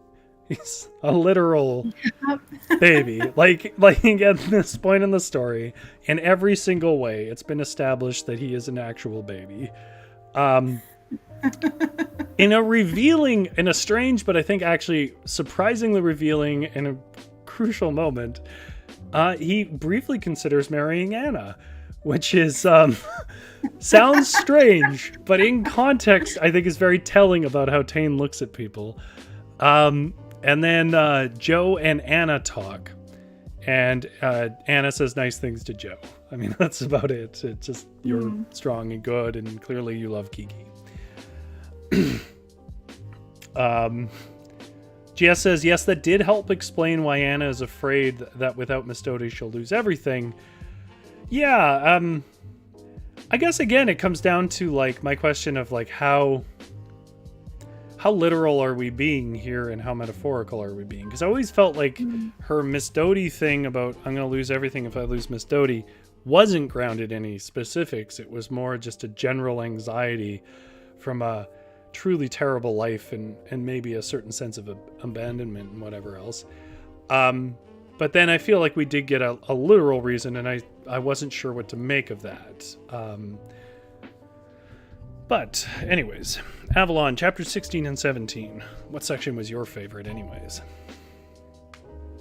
Speaker 1: He's a literal baby. Like at this point in the story, in every single way, it's been established that he is an actual baby. In a strange, but I think actually surprisingly revealing and a crucial moment, he briefly considers marrying Anna, which is sounds strange, but in context, I think is very telling about how Tane looks at people. And then Joe and Anna talk, and Anna says nice things to Joe. I mean, that's about it. It's just, you're strong and good, and clearly you love Kiki. GS says, yes, that did help explain why Anna is afraid that without Miss Doty she'll lose everything. Yeah, I guess again it comes down to like my question of like how literal are we being here and how metaphorical are we being? Because I always felt like her Miss Doty thing about I'm going to lose everything if I lose Miss Doty wasn't grounded in any specifics. It was more just a general anxiety from a truly terrible life and maybe a certain sense of abandonment and whatever else. But then I feel like we did get a literal reason, and I wasn't sure what to make of that. But anyways, Avalon, chapter 16 and 17. What section was your favorite anyways?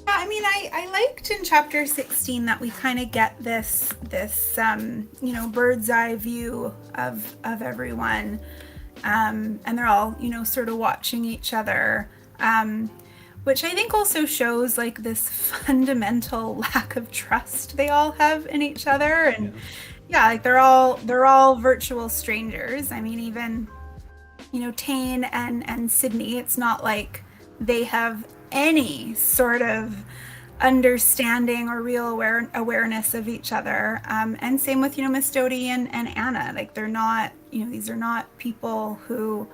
Speaker 2: Yeah, I mean, I liked in chapter 16 that we kind of get this bird's eye view of everyone. And they're all, sort of watching each other. Which I think also shows like this fundamental lack of trust they all have in each other. And yeah, like they're all virtual strangers. I mean, even, Tane and Sydney, it's not like they have any sort of understanding or real awareness of each other. And same with, Miss Doty and Anna. Like they're not, these are not people who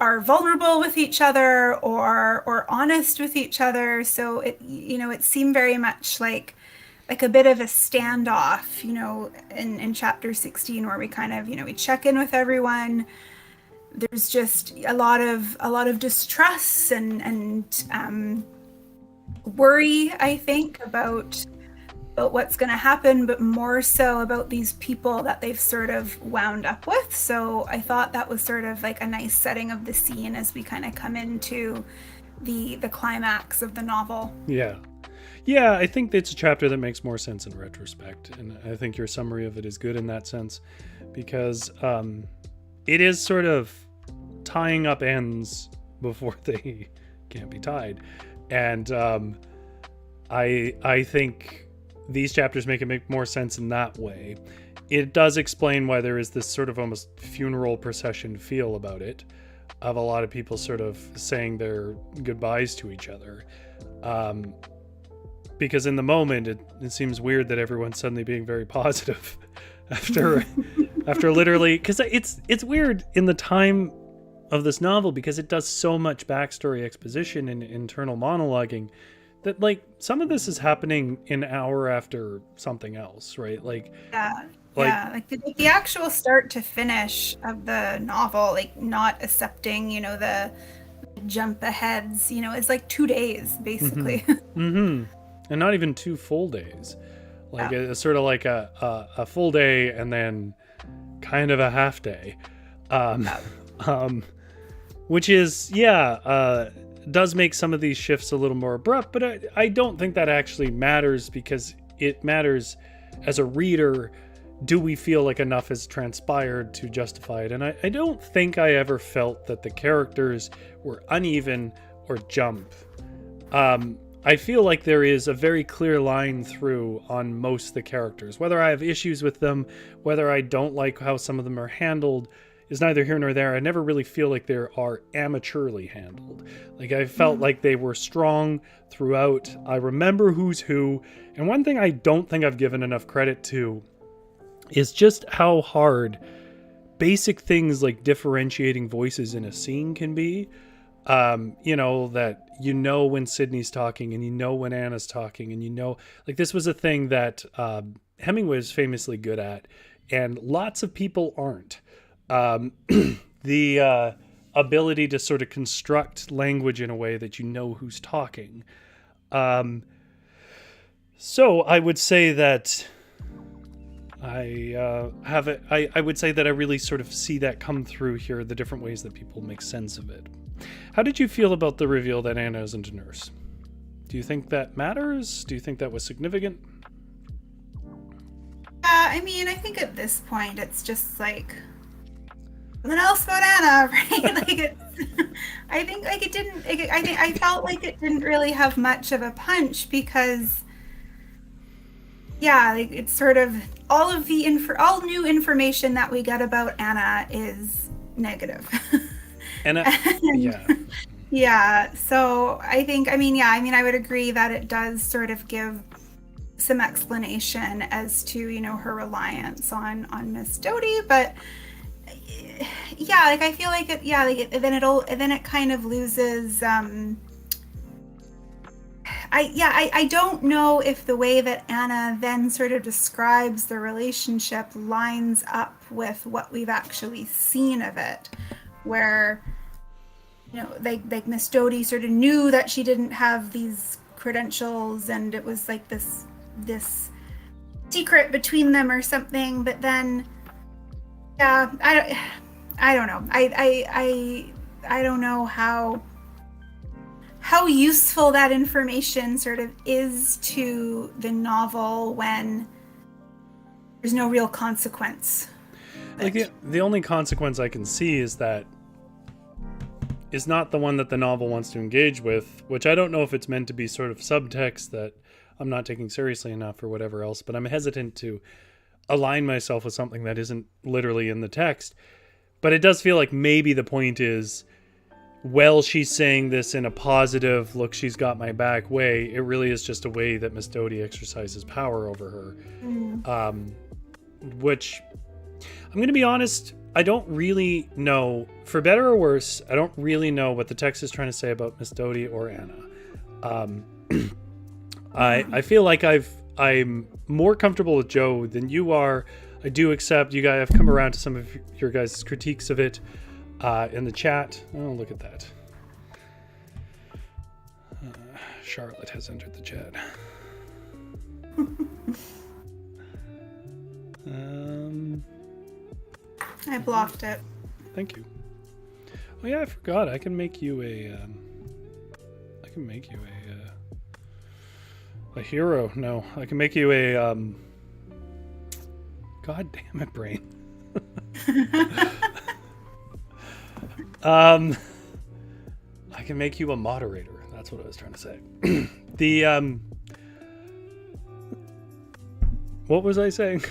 Speaker 2: are vulnerable with each other or honest with each other. So it seemed very much like a bit of a standoff, in chapter 16, where we kind of, we check in with everyone. There's just a lot of distrust and worry, I think, about what's going to happen, but more so about these people that they've sort of wound up with. So I thought that was sort of like a nice setting of the scene as we kind of come into the climax of the novel. Yeah, I think it's a chapter that makes more sense in retrospect, and I think your summary of it is good in that sense, because it is sort of tying up ends before they can't be tied, and I think these chapters make more sense in that way. It does explain why there is this sort of almost funeral procession feel about it, of a lot of people sort of saying their goodbyes to each other. Because in the moment, it seems weird that everyone's suddenly being very positive after literally, because it's weird in the time of this novel, because it does so much backstory exposition and internal monologuing that like some of this is happening an hour after something else, right? Like the actual start to finish of the novel, like not accepting, the jump aheads, it's like 2 days basically.
Speaker 1: And not even 2 full days. Like it's sort of like a full day and then kind of a half day. Which is, does make some of these shifts a little more abrupt, but I don't think that actually matters, because it matters as a reader. Do we feel like enough has transpired to justify it? And I don't think I ever felt that the characters were uneven or jump. I feel like there is a very clear line through on most of the characters. Whether I have issues with them, whether I don't like how some of them are handled, is neither here nor there. I never really feel like they are amateurly handled. Like, I felt like they were strong throughout. I remember who's who. And one thing I don't think I've given enough credit to is just how hard basic things like differentiating voices in a scene can be. That when Sydney's talking, and when Anna's talking, and like, this was a thing that Hemingway was famously good at, and lots of people aren't. The ability to sort of construct language in a way that who's talking. So I would say that I would say that I really sort of see that come through here, the different ways that people make sense of it. How did you feel about the reveal that Anna isn't a nurse? Do you think that matters? Do you think that was significant?
Speaker 2: I think at this point it's just like, something else about Anna, right? Like, I think like it didn't. I felt like it didn't really have much of a punch, because, yeah, like, it's sort of all new information that we get about Anna is negative. Yeah. So I think, I would agree that it does sort of give some explanation as to, her reliance on Miss Doty, but yeah, like, I feel like then it kind of loses, I don't know if the way that Anna then sort of describes the relationship lines up with what we've actually seen of it, where, like Miss Doty sort of knew that she didn't have these credentials, and it was like this secret between them or something. But then, yeah, I don't know. I don't know how useful that information sort of is to the novel when there's no real consequence.
Speaker 1: Like, the only consequence I can see is not the one that the novel wants to engage with, which I don't know if it's meant to be sort of subtext that I'm not taking seriously enough or whatever else, but I'm hesitant to align myself with something that isn't literally in the text. But it does feel like maybe the point is, well, she's saying this in a positive, look, she's got my back way. It really is just a way that Miss Doty exercises power over her. Which, I'm going to be honest, I don't really know, for better or worse, I don't really know what the text is trying to say about Miss Doty or Anna. I feel like I'm more comfortable with Joe than you are. I do accept you guys have come around to some of your guys' critiques of it in the chat. Oh, look at that. Charlotte has entered the chat.
Speaker 2: I blocked it.
Speaker 1: Thank you. Oh yeah, I forgot. I can make you a hero. No, I can make you a God damn it, brain. I can make you a moderator. That's what I was trying to say. What was I saying?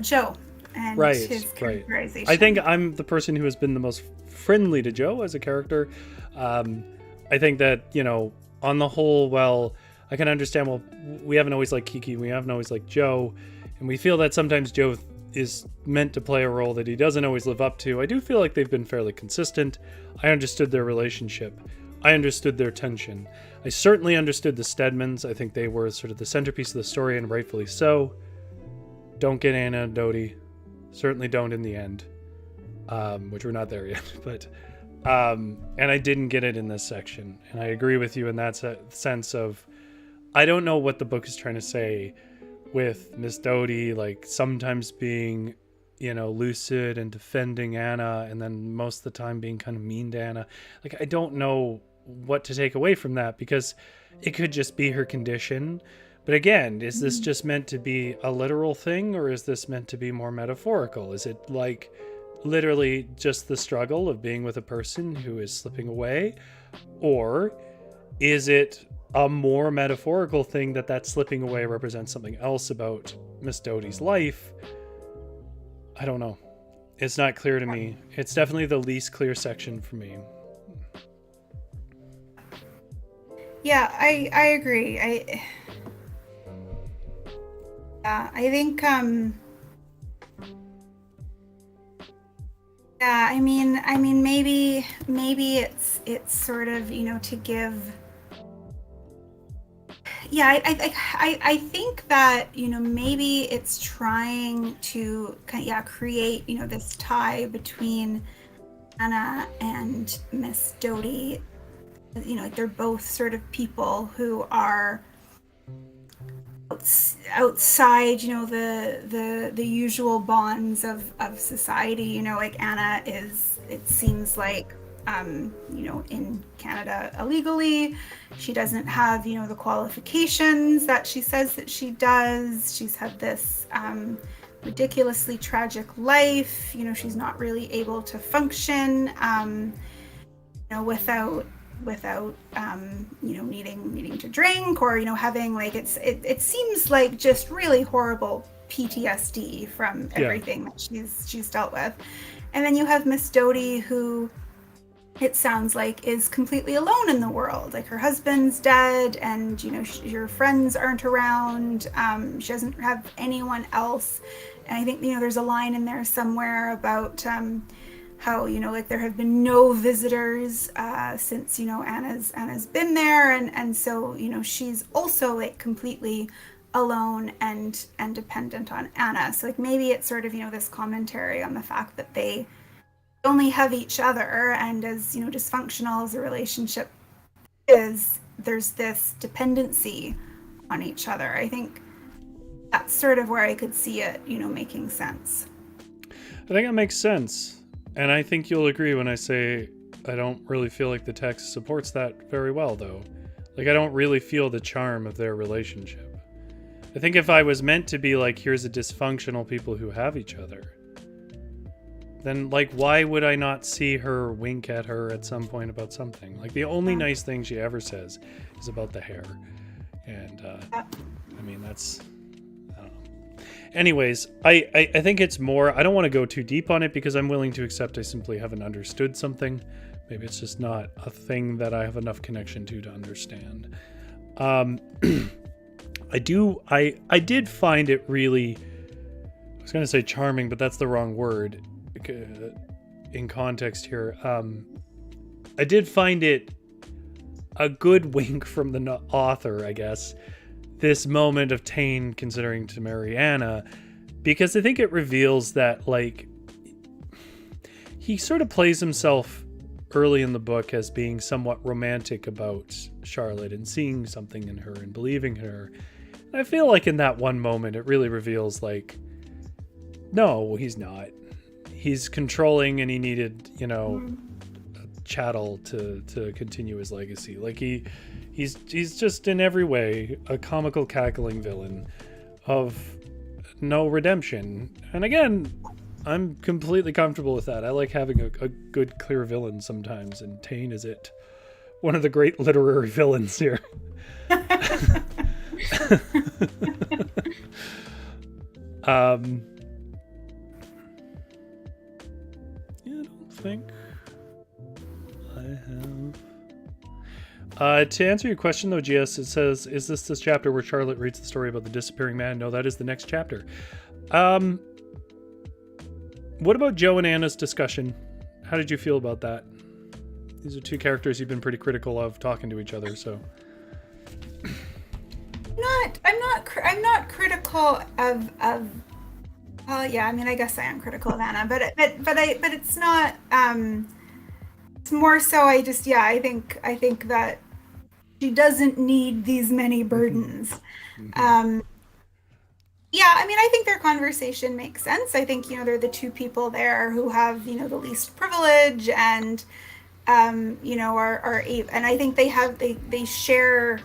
Speaker 2: Joe and his characterization.
Speaker 1: I think I'm the person who has been the most friendly to Joe as a character. I think that, on the whole, well, I can understand, well, we haven't always liked Kiki, we haven't always liked Joe, and we feel that sometimes Joe is meant to play a role that he doesn't always live up to. I do feel like they've been fairly consistent. I understood their relationship. I understood their tension. I certainly understood the Stedmans. I think they were sort of the centerpiece of the story, and rightfully so. Don't get Anna and Doty. Certainly don't in the end. Which we're not there yet. But and I didn't get it in this section. And I agree with you in that sense of, I don't know what the book is trying to say with Miss Doty, like, sometimes being lucid and defending Anna, and then most of the time being kind of mean to Anna. Like, I don't know what to take away from that, because it could just be her condition. But again, is this just meant to be a literal thing, or is this meant to be more metaphorical? Is it like literally just the struggle of being with a person who is slipping away? Or is it a more metaphorical thing that slipping away represents something else about Miss Doty's life? I don't know. It's not clear to me. It's definitely the least clear section for me.
Speaker 2: Yeah, I agree. I think yeah, I mean maybe it's sort of, to give. Yeah, I think that, maybe it's trying to create, this tie between Anna and Miss Doty. Like they're both sort of people who are outside, the usual bonds of society. Like Anna is, it seems like, in Canada illegally. She doesn't have, the qualifications that she says that she does. She's had this ridiculously tragic life. She's not really able to function, without needing to drink, or having like it seems like just really horrible PTSD from everything that she's dealt with. And then you have Miss Doty, who it sounds like is completely alone in the world. Like her husband's dead, and your friends aren't around. She doesn't have anyone else. And I think there's a line in there somewhere about how like there have been no visitors since Anna's been there, and so she's also like completely alone and dependent on Anna. So like maybe it's sort of this commentary on the fact that they only have each other, and as dysfunctional as a relationship is, there's this dependency on each other. I think that's sort of where I could see it making sense.
Speaker 1: I think it makes sense. And I think you'll agree when I say I don't really feel like the text supports that very well, though. Like, I don't really feel the charm of their relationship. I think if I was meant to be like, here's a dysfunctional people who have each other, then, like, why would I not see her wink at her at some point about something? Like, the only nice thing she ever says is about the hair. And, I mean, that's... Anyways, I think it's more... I don't want to go too deep on it, because I'm willing to accept I simply haven't understood something. Maybe it's just not a thing that I have enough connection to understand. I did find it really... I was going to say charming, but that's the wrong word in context here. I did find it a good wink from the author, I guess, this moment of Tane considering to marry Anna, because I think it reveals that, like, he sort of plays himself early in the book as being somewhat romantic about Charlotte and seeing something in her and believing in her. And I feel like in that one moment it really reveals, like, no, he's not. He's controlling, and he needed, a chattel to continue his legacy. Like, He's just in every way a comical, cackling villain of no redemption. And again, I'm completely comfortable with that. I like having a good, clear villain sometimes, and Tane is it. One of the great literary villains here. Yeah, I don't think I have... to answer your question, though, GS, it says, is this chapter where Charlotte reads the story about the disappearing man? No, that is the next chapter. What about Joe and Anna's discussion? How did you feel about that? These are two characters you've been pretty critical of talking to each other, so...
Speaker 2: I'm not critical of well, yeah, I mean, I guess I am critical of Anna, but it's not, it's more so I think that she doesn't need these many burdens. Yeah, I mean, I think their conversation makes sense. I think, they're the two people there who have, the least privilege and, and I think they share,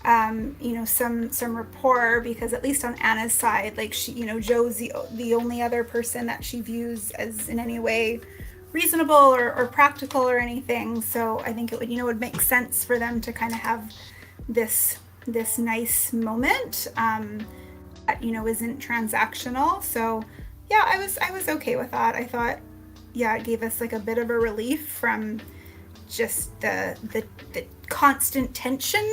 Speaker 2: some rapport because at least on Anna's side, like Joe's the only other person that she views as in any way reasonable or practical or anything. So I think it would make sense for them to kind of have this nice moment. That isn't transactional. So yeah, I was okay with that. I thought, yeah, it gave us like a bit of a relief from just the constant tension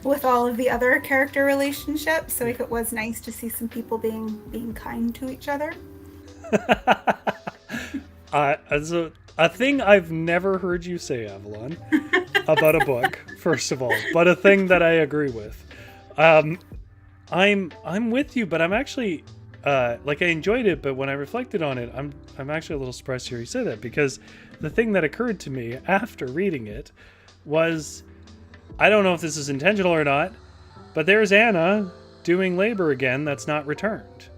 Speaker 2: with all of the other character relationships. So like it was nice to see some people being kind to each other.
Speaker 1: So a thing I've never heard you say, Avalon, about a book, first of all, but a thing that I agree with. I'm with you, but I'm actually I enjoyed it, but when I reflected on it, I'm actually a little surprised to hear you say that, because the thing that occurred to me after reading it was, I don't know if this is intentional or not, but there's Anna doing labor again that's not returned.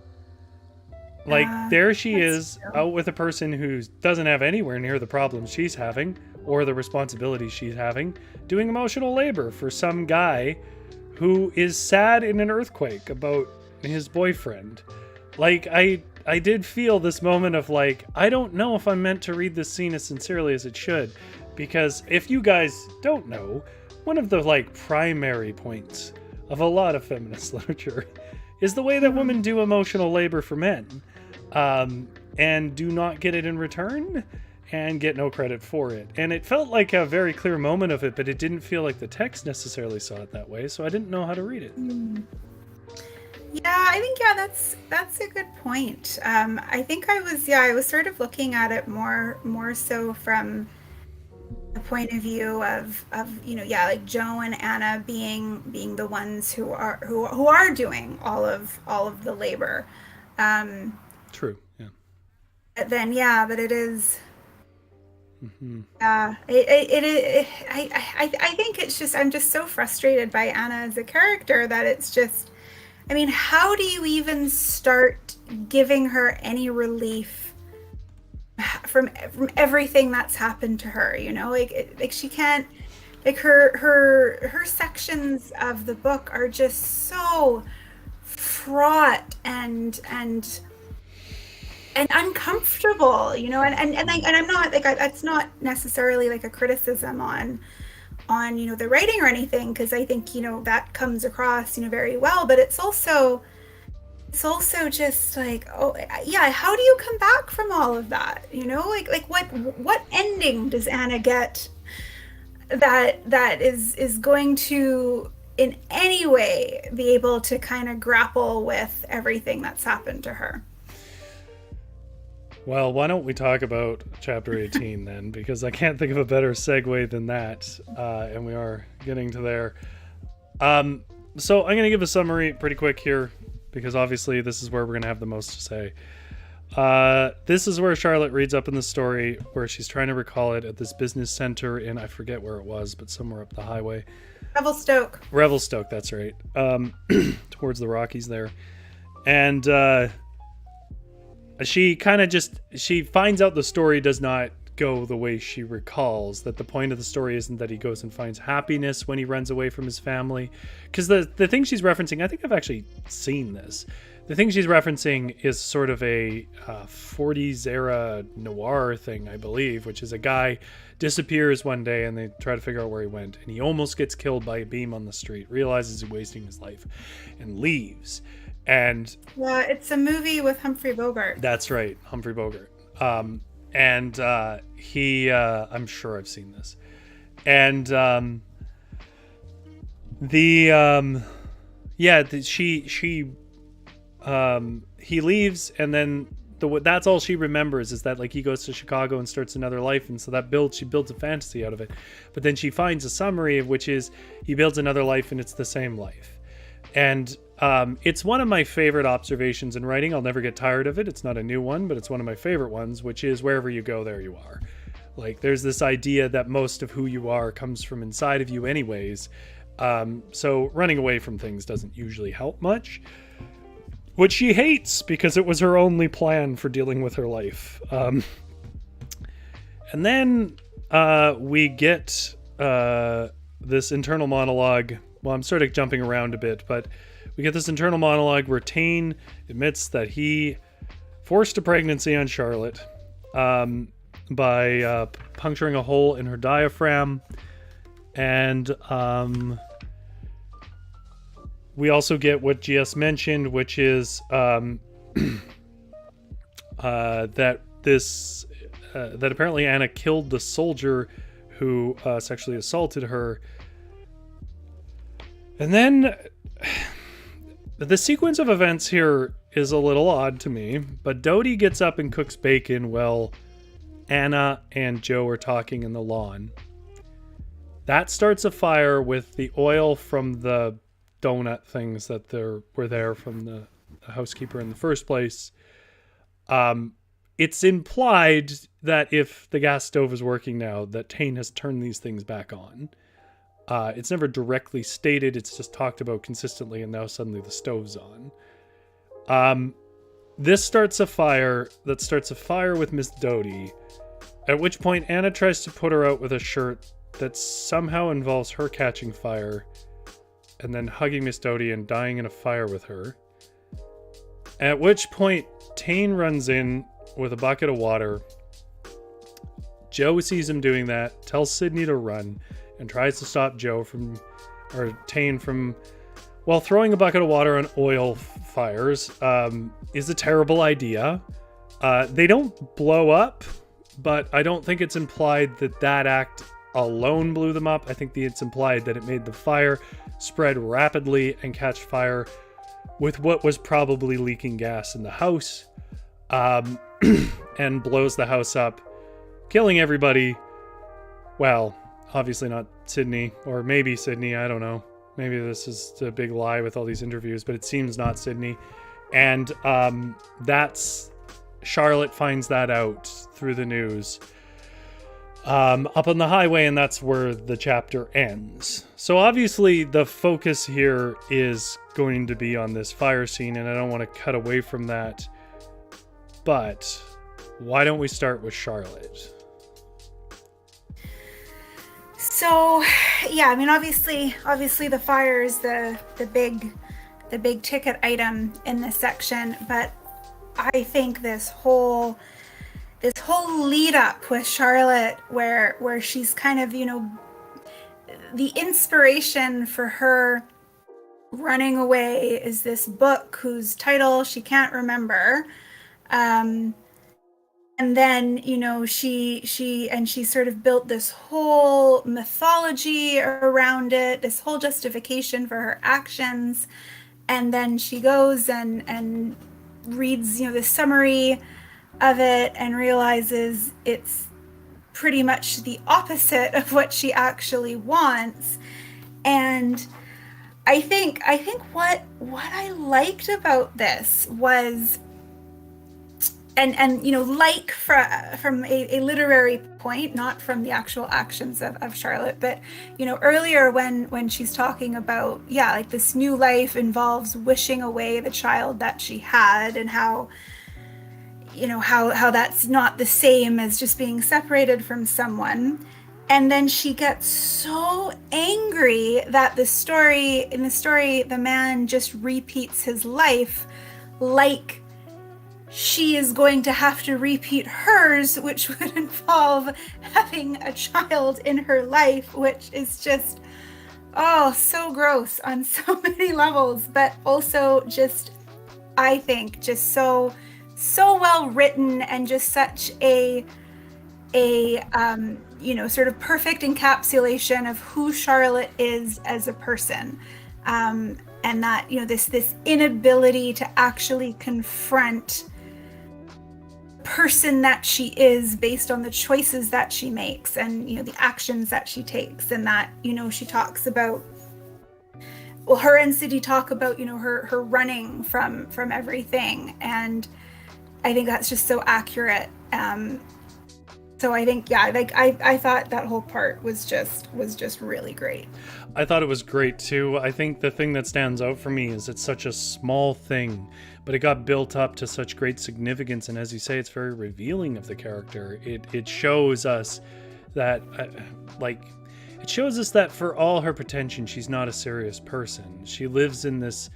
Speaker 1: Like, there she is out with a person who doesn't have anywhere near the problems she's having or the responsibilities she's having, doing emotional labor for some guy who is sad in an earthquake about his boyfriend. Like, I did feel this moment of like, I don't know if I'm meant to read this scene as sincerely as it should, because if you guys don't know, one of the like primary points of a lot of feminist literature is the way that women do emotional labor for men, and do not get it in return and get no credit for it. And it felt like a very clear moment of it, but it didn't feel like the text necessarily saw it that way, so I didn't know how to read it.
Speaker 2: Yeah, I think that's a good point. I think I was sort of looking at it more so from the point of view of like Joe and Anna being the ones who are doing all of the labor.
Speaker 1: True. Yeah.
Speaker 2: But then but it is.
Speaker 1: Mm-hmm.
Speaker 2: I think it's just, I'm just so frustrated by Anna as a character that it's just, I mean, how do you even start giving her any relief from everything that's happened to her? Like she can't, like her sections of the book are just so fraught and uncomfortable, and I'm not like, that's not necessarily like a criticism on the writing or anything, because I think that comes across very well, but it's also just like, oh yeah, how do you come back from all of that? Like what ending does Anna get that is going to in any way be able to kind of grapple with everything that's happened to her?
Speaker 1: Well, why don't we talk about chapter 18 then, because I can't think of a better segue than that, and we are getting to there. So I'm going to give a summary pretty quick here, because obviously this is where we're going to have the most to say. This is where Charlotte reads up in the story where she's trying to recall it at this business center in, I forget where it was, but somewhere up the highway. Revelstoke, that's right. Towards the Rockies there. And she finds out the story does not go the way she recalls, that the point of the story isn't that he goes and finds happiness when he runs away from his family. Because the thing she's referencing, I think I've actually seen this. The thing she's referencing is sort of a 40s era noir thing, I believe, which is a guy disappears one day and they try to figure out where he went, and he almost gets killed by a beam on the street, realizes he's wasting his life, and leaves. And
Speaker 2: yeah, it's a movie with Humphrey Bogart.
Speaker 1: That's right, Humphrey Bogart. And he, I'm sure I've seen this. And he leaves, and then that's all she remembers is that like he goes to Chicago and starts another life, and so she builds a fantasy out of it. But then she finds a summary of which is he builds another life and it's the same life. And it's one of my favorite observations in writing. I'll never get tired of it. It's not a new one, but it's one of my favorite ones, which is wherever you go, there you are. Like, there's this idea that most of who you are comes from inside of you anyways. So running away from things doesn't usually help much. which she hates because it was her only plan for dealing with her life. And then we get this internal monologue. Well, I'm sort of jumping around a bit, but we get this internal monologue where Tane admits that he forced a pregnancy on Charlotte by puncturing a hole in her diaphragm. And we also get what GS mentioned, which is that apparently Anna killed the soldier who sexually assaulted her. And then the sequence of events here is a little odd to me, but Dodie gets up and cooks bacon while Anna and Joe are talking in the lawn. That starts a fire with the oil from the donut things that were there from the housekeeper in the first place. It's implied that if the gas stove is working now, that Tane has turned these things back on. It's never directly stated, it's just talked about consistently, and now suddenly the stove's on. This starts a fire with Miss Dodie, at which point Anna tries to put her out with a shirt that somehow involves her catching fire and then hugging Miss Dodie and dying in a fire with her. At which point Tane runs in with a bucket of water. Joe sees him doing that, tells Sydney to run, and tries to stop Tane from, well, throwing a bucket of water on oil fires is a terrible idea. They don't blow up, but I don't think it's implied that act alone blew them up. I think it's implied that it made the fire spread rapidly and catch fire with what was probably leaking gas in the house, and blows the house up, killing everybody. Well, obviously not Sydney, or maybe Sydney, I don't know. Maybe this is a big lie with all these interviews, but it seems not Sydney. And that's Charlotte finds that out through the news up on the highway, and that's where the chapter ends. So obviously the focus here is going to be on this fire scene, and I don't want to cut away from that. But why don't we start with Charlotte?
Speaker 2: So, yeah, I mean, obviously the fire is the big ticket item in this section, but I think this whole lead up with Charlotte, where she's kind of, the inspiration for her running away is this book whose title she can't remember. And then, she sort of built this whole mythology around it, this whole justification for her actions. And then she goes and reads, the summary of it and realizes it's pretty much the opposite of what she actually wants. And I think what I liked about this was, and like from a literary point, not from the actual actions of Charlotte, but earlier when she's talking about, like this new life involves wishing away the child that she had, and how that's not the same as just being separated from someone. And then she gets so angry that in the story the man just repeats his life, like she is going to have to repeat hers, which would involve having a child in her life, which is just, so gross on so many levels, but also just, I think, just so well written, and just such a sort of perfect encapsulation of who Charlotte is as a person. And that, this inability to actually confront person that she is based on the choices that she makes, and the actions that she takes. And that she talks about, well, her and Sydney talk about her running from everything, and I think that's just so accurate. So So I think, yeah, like I thought that whole part was just really great.
Speaker 1: I thought it was great too. I think the thing that stands out for me is it's such a small thing, but it got built up to such great significance. And as you say, it's very revealing of the character. It shows us that, it shows us that for all her pretension, she's not a serious person. She lives in this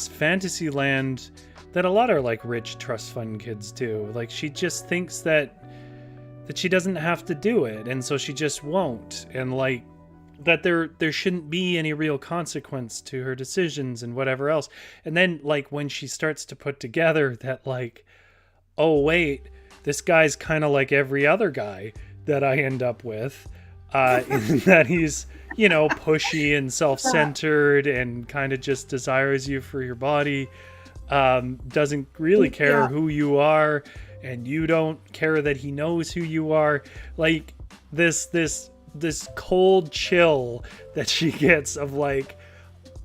Speaker 1: fantasy land that a lot of like rich trust fund kids do. Like, she just thinks that she doesn't have to do it, and so she just won't. And like, that there shouldn't be any real consequence to her decisions and whatever else. And then like when she starts to put together that like, oh wait, this guy's kind of like every other guy that I end up with, in that he's, you know, pushy and self-centered and kind of just desires you for your body, doesn't really care who you are, and you don't care that he knows who you are. Like this cold chill that she gets of like,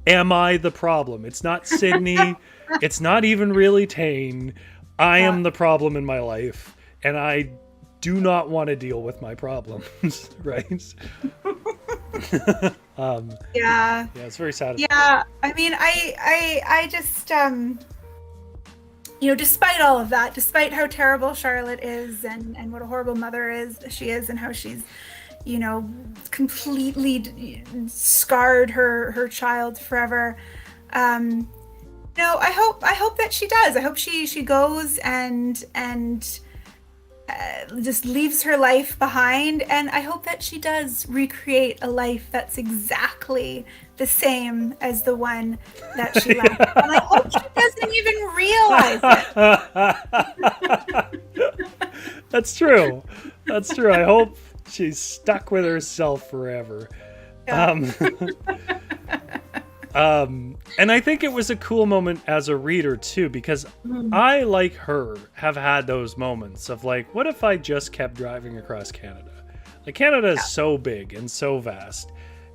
Speaker 1: am I the problem? It's not Sydney. It's not even really Tane. I am the problem in my life, and I do not want to deal with my problems. Right? Yeah, it's very satisfying.
Speaker 2: Yeah, I mean, I just, you know, despite all of that, despite how terrible Charlotte is and what a horrible mother she is, and how she's, you know, completely scarred her child forever. No, I hope that she does. I hope she goes and just leaves her life behind, and I hope that she does recreate a life that's exactly the same as the one that she left. And I hope she doesn't even realize it.
Speaker 1: That's true. I hope she's stuck with herself forever. Yeah. And I think it was a cool moment as a reader too, because I, like her, have had those moments of like, what if I just kept driving across Canada? Like, Canada is so big and so vast,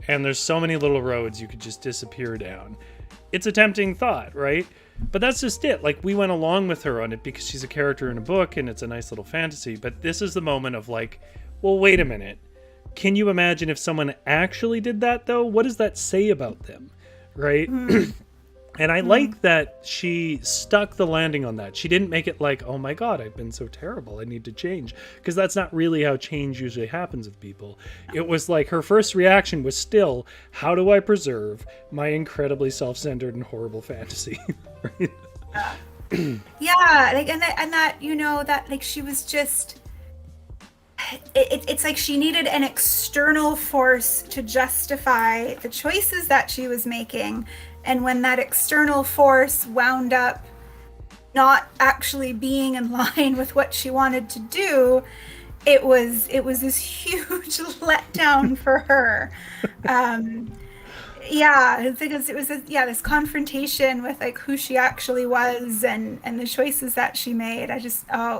Speaker 1: and there's so many little roads you could just disappear down. It's a tempting thought, right? But that's just it. Like, we went along with her on it because she's a character in a book and it's a nice little fantasy. But this is the moment of like, well, wait a minute. Can you imagine if someone actually did that though? What does that say about them? Right? And I like that she stuck the landing on that. She didn't make it like, oh my God, I've been so terrible, I need to change. Because that's not really how change usually happens with people. It was like her first reaction was still, how do I preserve my incredibly self-centered and horrible fantasy? Right?
Speaker 2: Yeah, like, and that, you know, that like she was just, it's like she needed an external force to justify the choices that she was making. And when that external force wound up not actually being in line with what she wanted to do, it was this huge letdown for her. Yeah, because it was this confrontation with like who she actually was and the choices that she made. It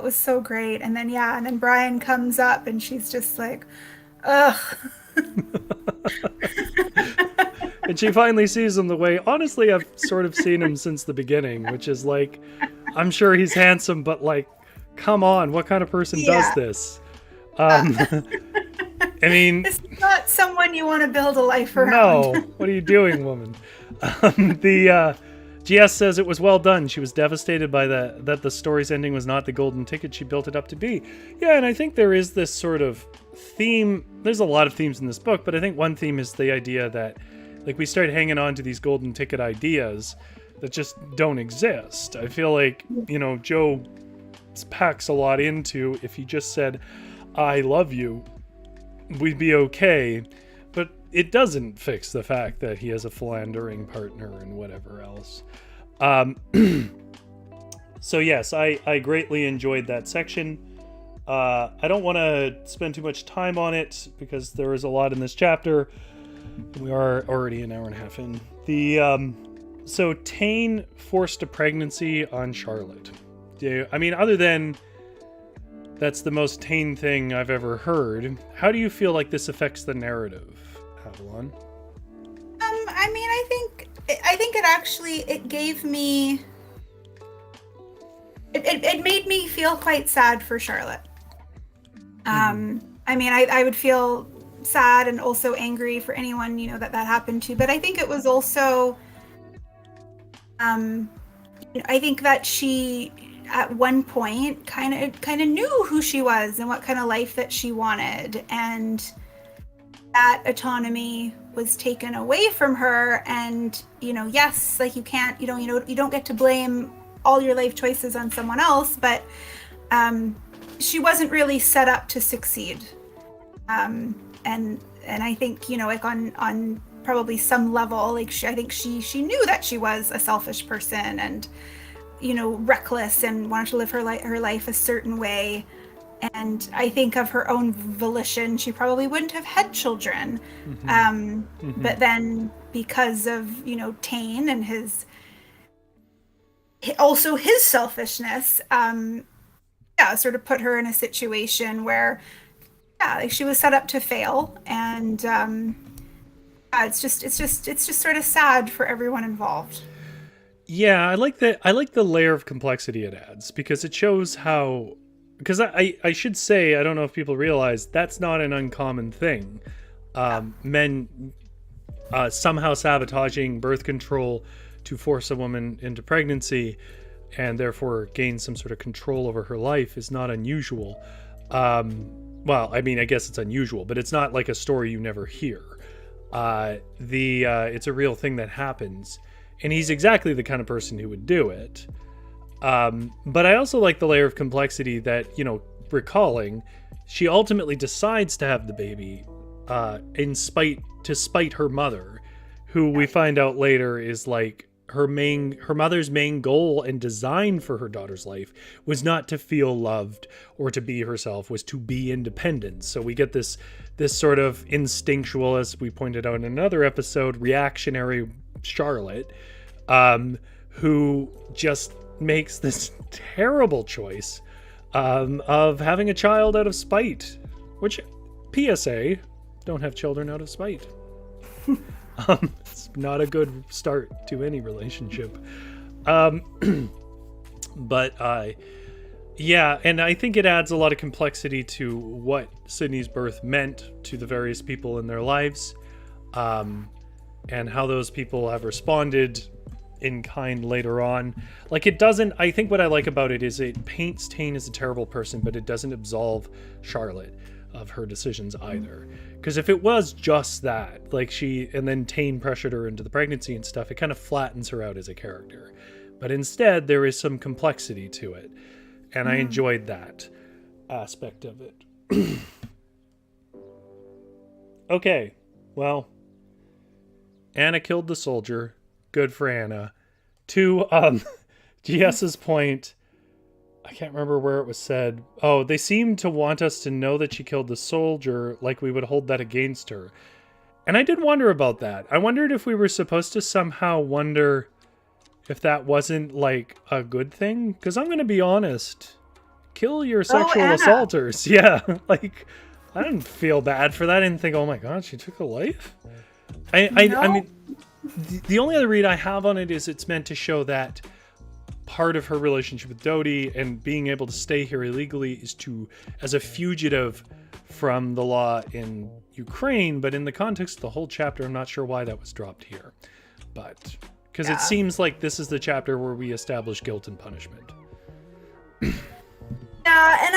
Speaker 2: was so great. And then Brian comes up and she's just like, ugh.
Speaker 1: And she finally sees him the way, honestly, I've sort of seen him since the beginning, which is like, I'm sure he's handsome, but like, come on, what kind of person does this? I mean,
Speaker 2: it's not someone you want to build a life around.
Speaker 1: No, what are you doing, woman? The GS says it was well done. She was devastated by that the story's ending was not the golden ticket she built it up to be. Yeah, and I think there is this sort of theme. There's a lot of themes in this book, but I think one theme is the idea that like we start hanging on to these golden ticket ideas that just don't exist. I feel like, you know, Joe packs a lot into if he just said, I love you, we'd be okay. But it doesn't fix the fact that he has a philandering partner and whatever else. So yes, I greatly enjoyed that section. I don't want to spend too much time on it because there is a lot in this chapter. We are already an hour and a half in. So Tane forced a pregnancy on Charlotte. I mean, other than that's the most Tane thing I've ever heard, how do you feel like this affects the narrative, Avalon?
Speaker 2: I mean, I think it actually, it gave me, it made me feel quite sad for Charlotte. I mean, I would feel sad and also angry for anyone, that happened to. But I think it was also, I think that she, at one point, kind of knew who she was and what kind of life that she wanted, and that autonomy was taken away from her. And yes, like, you can't, you don't get to blame all your life choices on someone else, but she wasn't really set up to succeed. And I think, like, on probably some level, like, I think she knew that she was a selfish person and, reckless and wanted to live her life a certain way. And I think of her own volition, she probably wouldn't have had children. But then, because of, Tane and his selfishness, sort of put her in a situation where, like, she was set up to fail. And it's just sort of sad for everyone involved.
Speaker 1: Yeah, I like the layer of complexity it adds, because it shows how, because I should say, I don't know if people realize, that's not an uncommon thing. Men somehow sabotaging birth control to force a woman into pregnancy and therefore gain some sort of control over her life is not unusual. Well, I mean, I guess it's unusual, but it's not like a story you never hear. It's a real thing that happens, and he's exactly the kind of person who would do it. But I also like the layer of complexity that, recalling, she ultimately decides to have the baby to spite her mother, who we find out later is like her mother's main goal and design for her daughter's life was not to feel loved or to be herself, was to be independent. So we get this sort of instinctual, as we pointed out in another episode, reactionary Charlotte, who just makes this terrible choice of having a child out of spite, which, PSA, don't have children out of spite. It's not a good start to any relationship. But yeah, and I think it adds a lot of complexity to what Sydney's birth meant to the various people in their lives, and how those people have responded in kind later on. Like, it doesn't, I think what I like about it is it paints Tane as a terrible person, but it doesn't absolve Charlotte of her decisions either. Because if it was just that, like, and then Tane pressured her into the pregnancy and stuff, it kind of flattens her out as a character. But instead, there is some complexity to it. And I enjoyed that aspect of it. Okay, well, Anna killed the soldier. Good for Anna. To GS's point, I can't remember where it was said. Oh, they seem to want us to know that she killed the soldier, like we would hold that against her. And I did wonder about that. I wondered if we were supposed to somehow wonder if that wasn't, like, a good thing. Because I'm going to be honest. Kill your sexual assaulters. Yeah, like, I didn't feel bad for that. I didn't think, oh my god, she took a life. I mean, the only other read I have on it is it's meant to show that part of her relationship with Dodi and being able to stay here illegally is as a fugitive from the law in Ukraine. But in the context of the whole chapter, I'm not sure why that was dropped here. But because it seems like this is the chapter where we establish guilt and punishment.
Speaker 2: Yeah, and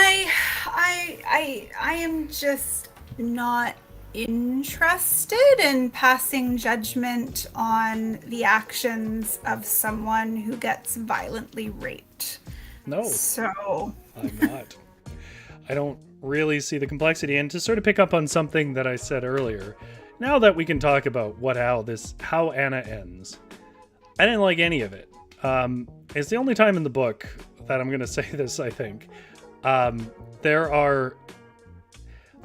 Speaker 2: I am just not interested in passing judgment on the actions of someone who gets violently raped.
Speaker 1: No.
Speaker 2: So
Speaker 1: I'm not. I don't really see the complexity. And to sort of pick up on something that I said earlier, now that we can talk about how Anna ends, I didn't like any of it. It's the only time in the book that I'm going to say this, I think. There are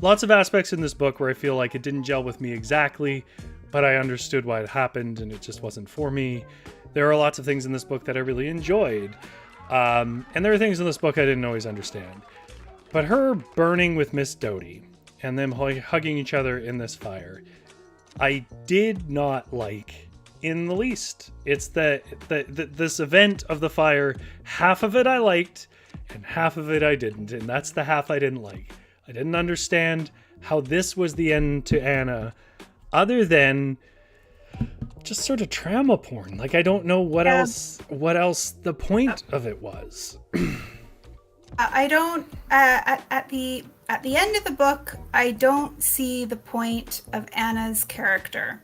Speaker 1: lots of aspects in this book where I feel like it didn't gel with me exactly, but I understood why it happened and it just wasn't for me. There are lots of things in this book that I really enjoyed. And there are things in this book I didn't always understand. But her burning with Miss Dodi and them hugging each other in this fire, I did not like in the least. It's this event of the fire, half of it I liked and half of it I didn't. And that's the half I didn't like. I didn't understand how this was the end to Anna, other than just sort of trauma porn. Like, I don't know what else the point of it was.
Speaker 2: I don't at the end of the book, I don't see the point of Anna's character.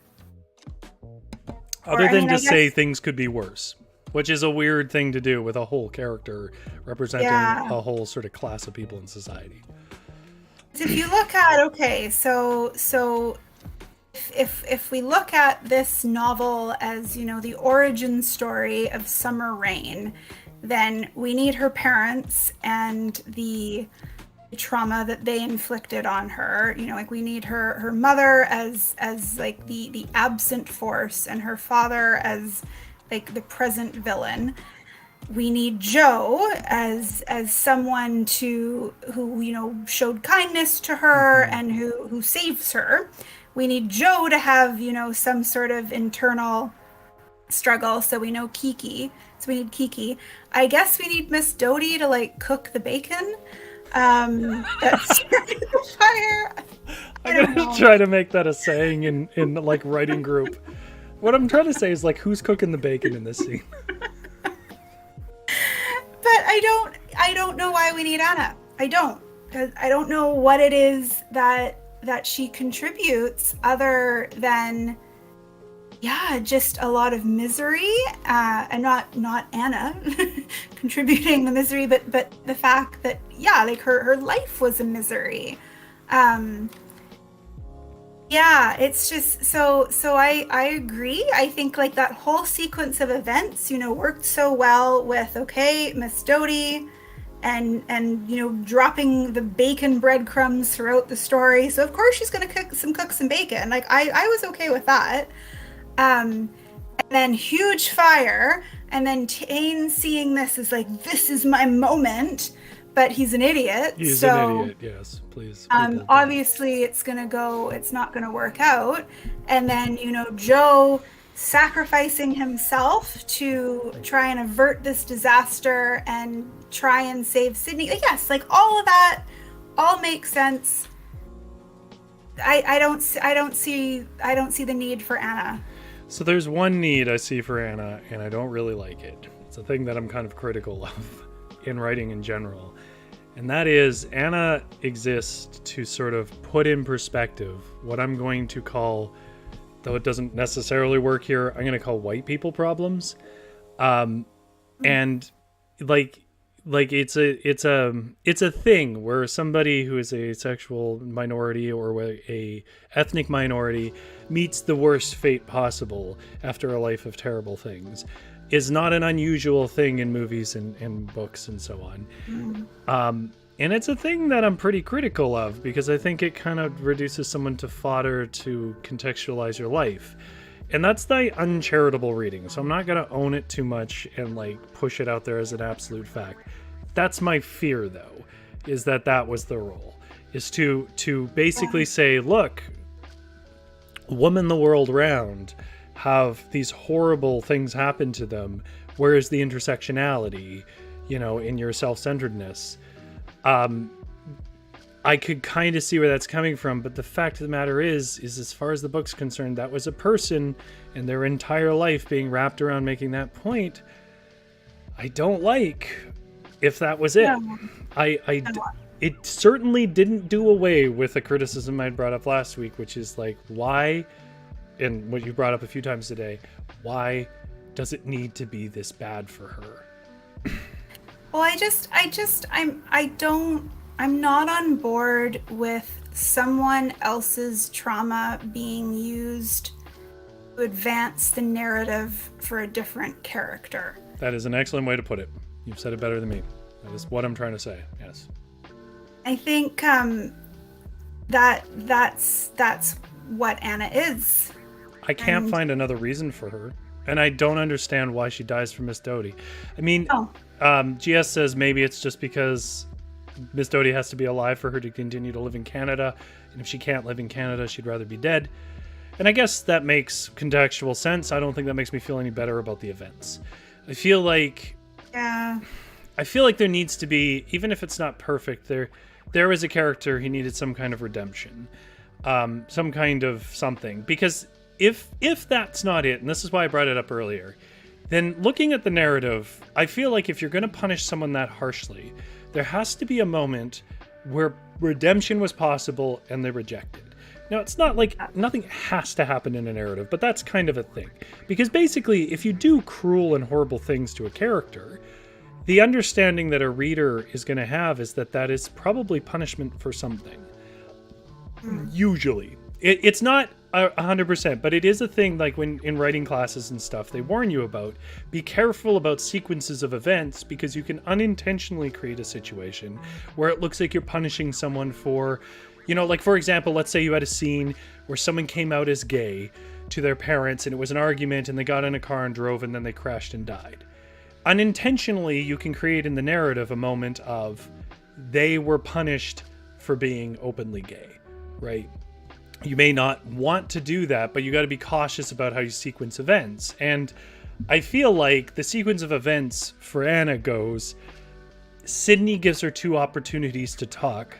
Speaker 1: Other than to say things could be worse, which is a weird thing to do with a whole character representing a whole sort of class of people in society.
Speaker 2: If you look at, so if we look at this novel as, the origin story of Summer Rain, then we need her parents and the trauma that they inflicted on her. We need her mother as like the absent force, and her father as like the present villain. We need Joe as someone who showed kindness to her and who saves her. We need Joe to have some sort of internal struggle. So we know Kiki. So we need Kiki. I guess we need Miss Doty to like cook the bacon. That's the fire.
Speaker 1: I'm gonna try to make that a saying in like writing group. What I'm trying to say is, like, who's cooking the bacon in this scene?
Speaker 2: But I don't know why we need Anna. I don't, because I don't know what it is that she contributes other than just a lot of misery, and not Anna contributing the misery, but the fact that like her life was a misery. It's just so I agree. I think like that whole sequence of events, worked so well with Miss Doty and dropping the bacon breadcrumbs throughout the story. So of course she's gonna cook some bacon. Like I was okay with that. And then huge fire, and then Tane seeing this is like, this is my moment, but he's an idiot.
Speaker 1: He's an idiot, yes, please.
Speaker 2: Obviously it's not gonna work out. And then, Joe sacrificing himself to try and avert this disaster and try and save Sydney. Yes, like all of that all makes sense. I don't see the need for Anna.
Speaker 1: So there's one need I see for Anna, and I don't really like it. It's a thing that I'm kind of critical of in writing in general. And that is, Anna exists to sort of put in perspective what I'm going to call, though it doesn't necessarily work here, I'm going to call white people problems. And like it's a thing where somebody who is a sexual minority or a ethnic minority meets the worst fate possible after a life of terrible things is not an unusual thing in movies and books and so on. And it's a thing that I'm pretty critical of, because I think it kind of reduces someone to fodder to contextualize your life. And that's the uncharitable reading. So I'm not going to own it too much and like push it out there as an absolute fact. That's my fear, though, is that was the role, is to basically say, look, women the world round have these horrible things happen to them. Where is the intersectionality, in your self-centeredness? I could kind of see where that's coming from, but the fact of the matter is as far as the book's concerned, that was a person and their entire life being wrapped around making that point. I don't like if that was it. No. It certainly didn't do away with the criticism I brought up last week, which is like, why, and what you brought up a few times today, why does it need to be this bad for her?
Speaker 2: Well, I'm not on board with someone else's trauma being used to advance the narrative for a different character.
Speaker 1: That is an excellent way to put it. You've said it better than me. That is what I'm trying to say. Yes.
Speaker 2: I think that's what Anna is.
Speaker 1: I can't find another reason for her, and I don't understand why she dies from Miss Doty. I mean, GS says maybe it's just because Miss Doty has to be alive for her to continue to live in Canada, and if she can't live in Canada, she'd rather be dead. And I guess that makes contextual sense. I don't think that makes me feel any better about the events. I feel like there needs to be, even if it's not perfect, there there was a character, he needed some kind of redemption, some kind of something. Because if that's not it, and this is why I brought it up earlier, then looking at the narrative, I feel like if you're going to punish someone that harshly, there has to be a moment where redemption was possible and they rejected. Now, it's not like nothing has to happen in a narrative, but that's kind of a thing. Because basically, if you do cruel and horrible things to a character, the understanding that a reader is going to have is that that is probably punishment for something. Usually. It's not 100%, but it is a thing, like when in writing classes and stuff, they warn you about, be careful about sequences of events, because you can unintentionally create a situation where it looks like you're punishing someone for, you know, like for example, let's say you had a scene where someone came out as gay to their parents and it was an argument and they got in a car and drove and then they crashed and died. Unintentionally, you can create in the narrative a moment of they were punished for being openly gay, right? You may not want to do that, but you got to be cautious about how you sequence events. And I feel like the sequence of events for Anna goes, Sydney gives her 2 opportunities to talk.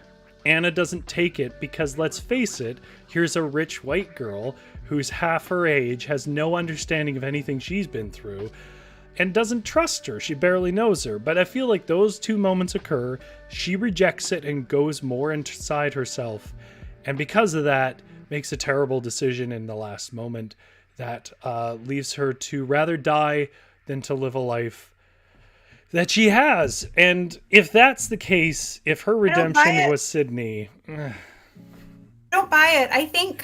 Speaker 1: Anna doesn't take it because, let's face it, here's a rich white girl who's half her age, has no understanding of anything she's been through, and doesn't trust her. She barely knows her. But I feel like those 2 moments occur, she rejects it and goes more inside herself. And because of that, makes a terrible decision in the last moment that leaves her to rather die than to live a life that she has. And if that's the case, if her redemption was Sydney,
Speaker 2: don't buy it. I think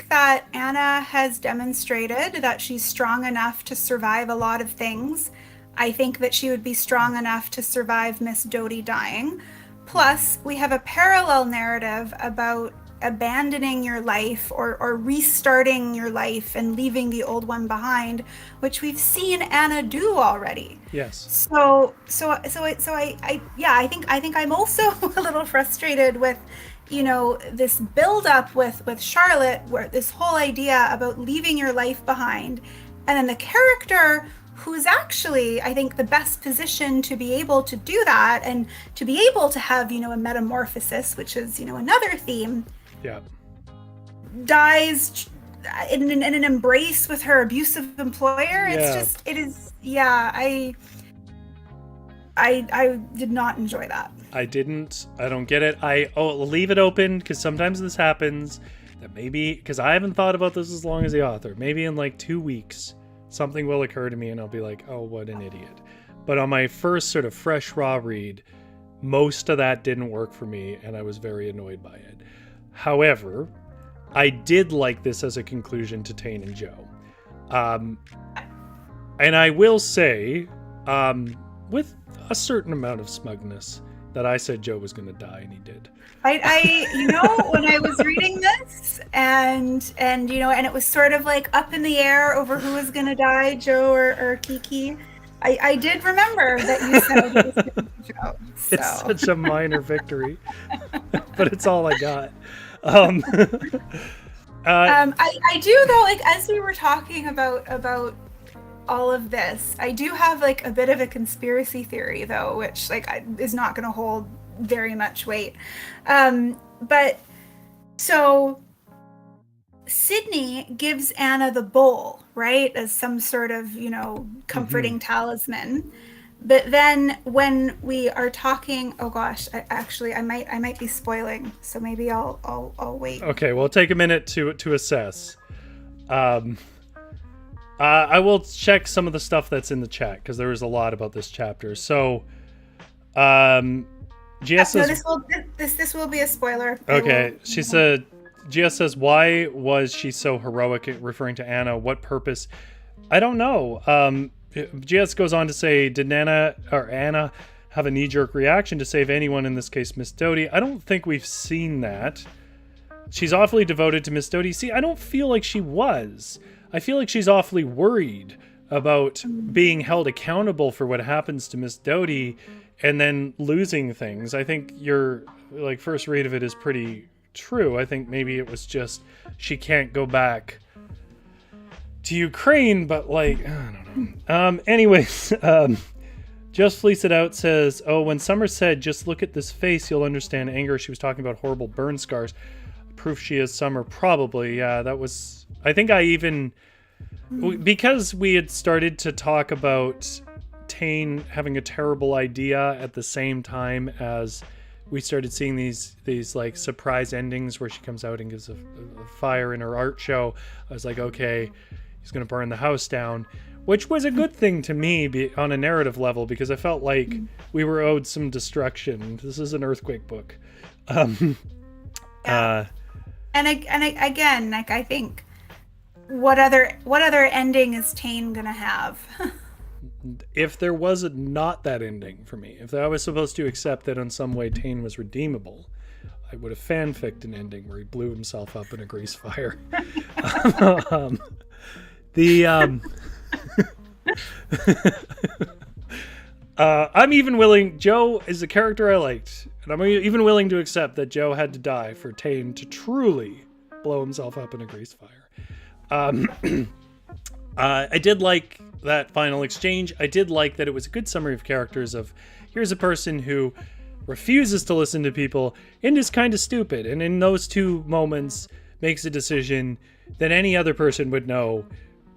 Speaker 2: that Anna has demonstrated that she's strong enough to survive a lot of things. I think that she would be strong enough to survive Miss Doty dying. Plus, we have a parallel narrative about abandoning your life or restarting your life and leaving the old one behind, which we've seen Anna do already.
Speaker 1: Yes.
Speaker 2: So I think I'm also a little frustrated with, you know, this build up with Charlotte, where this whole idea about leaving your life behind, and then the character who's actually, I think, the best position to be able to do that and to be able to have, you know, a metamorphosis, which is, you know, another theme.
Speaker 1: Yeah.
Speaker 2: Dies in an embrace with her abusive employer. Yeah. It's just, it is, yeah, I did not enjoy that.
Speaker 1: I didn't. I don't get it. I'll leave it open because sometimes this happens. That maybe, because I haven't thought about this as long as the author, maybe in like 2 weeks, something will occur to me and I'll be like, oh, what an idiot. But on my first sort of fresh raw read, most of that didn't work for me and I was very annoyed by it. However, I did like this as a conclusion to Tane and Joe. And I will say, with a certain amount of smugness, that I said Joe was going to die, and he did.
Speaker 2: I you know, when I was reading this, and you know, and it was sort of like up in the air over who was going to die, Joe or Kiki, I did remember that you said it was going to be Joe. So.
Speaker 1: It's such a minor victory, but it's all I got.
Speaker 2: I do though, like as we were talking about all of this, I do have like a bit of a conspiracy theory though, which like is not going to hold very much weight. But so Sydney gives Anna the bowl, right, as some sort of, you know, comforting talisman. But then when we are talking, oh gosh, I might be spoiling, so maybe I'll wait.
Speaker 1: Okay, well, take a minute to assess. I will check some of the stuff that's in the chat because there was a lot about this chapter. So, GS says,
Speaker 2: this will be a spoiler.
Speaker 1: Okay, she said, GS says, why was she so heroic? Referring to Anna, what purpose? I don't know. GS goes on to say, did Anna have a knee-jerk reaction to save anyone, in this case Miss Doty? I don't think we've seen that. She's awfully devoted to Miss Doty. See, I don't feel like she was. I feel like she's awfully worried about being held accountable for what happens to Miss Doty and then losing things. I think your like first read of it is pretty true. I think maybe it was just she can't go back to Ukraine, but like, I don't know. Anyways, Just Fleece It Out says, oh, when Summer said, just look at this face, you'll understand anger, she was talking about horrible burn scars. Proof she is Summer. Probably. Yeah, that was... I think I even... Because we had started to talk about Tane having a terrible idea at the same time as we started seeing these like surprise endings where she comes out and gives a fire in her art show. I was like, okay, he's going to burn the house down, which was a good thing to me on a narrative level, because I felt like we were owed some destruction. This is an earthquake book.
Speaker 2: Yeah. And again, like, I think, what other ending is Tane gonna have?
Speaker 1: If there was not that ending for me, if I was supposed to accept that in some way Tane was redeemable, I would have fanficked an ending where he blew himself up in a grease fire. I'm even willing... Joe is a character I liked, and I'm even willing to accept that Joe had to die for Tane to truly blow himself up in a grease fire. I did like that final exchange. I did like that it was a good summary of characters of, here's a person who refuses to listen to people and is kind of stupid, and in those two moments makes a decision that any other person would know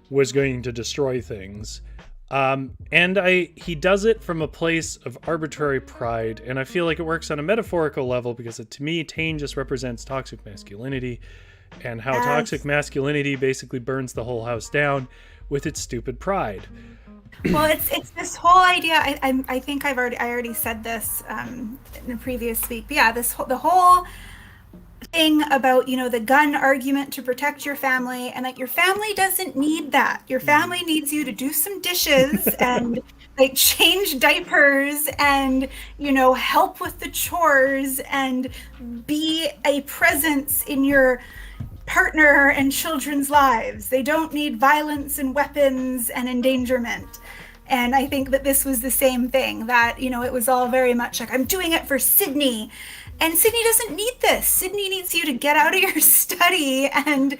Speaker 1: was going to destroy things. He does it from a place of arbitrary pride, and I feel like it works on a metaphorical level, because to me, Tane just represents toxic masculinity, and how toxic masculinity basically burns the whole house down with its stupid pride.
Speaker 2: Well, it's this whole idea. I think I already said this in the previous week. But yeah, the whole thing about, the gun argument to protect your family, and like, your family doesn't need that. Your family needs you to do some dishes and like change diapers and help with the chores and be a presence in your partner and children's lives. They don't need violence and weapons and endangerment. And I think that this was the same thing, that it was all very much like, I'm doing it for Sydney. And Sydney doesn't need this. Sydney needs you to get out of your study and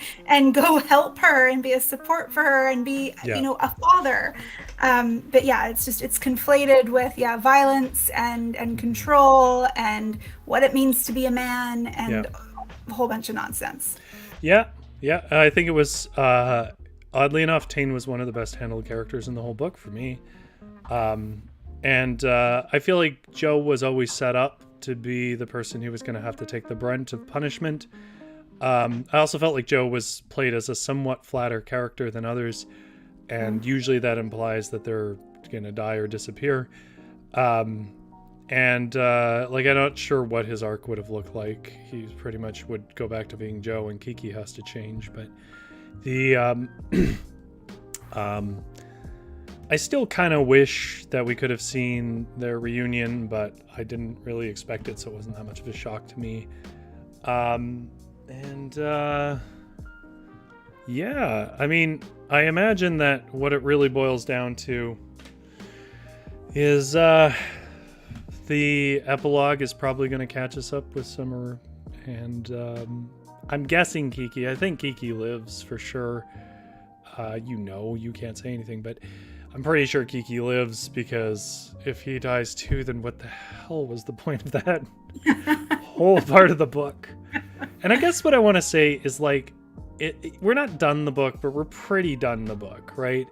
Speaker 2: go help her and be a support for her and be, a father. But yeah, it's conflated with, violence and control and what it means to be a man and a whole bunch of nonsense.
Speaker 1: Yeah. I think it was, oddly enough, Tane was one of the best handled characters in the whole book for me. I feel like Joe was always set up to be the person who was going to have to take the brunt of punishment. I also felt like Joe was played as a somewhat flatter character than others, and usually that implies that they're going to die or disappear. I'm not sure what his arc would have looked like. He pretty much would go back to being Joe, and Kiki has to change. But I still kind of wish that we could have seen their reunion, but I didn't really expect it, so it wasn't that much of a shock to me. I imagine that what it really boils down to is the epilogue is probably going to catch us up with Summer, and I'm guessing Kiki. I think Kiki lives for sure. You can't say anything, but I'm pretty sure Kiki lives, because if he dies too, then what the hell was the point of that whole part of the book? And I guess what I want to say is, like, we're not done the book, but we're pretty done the book, right?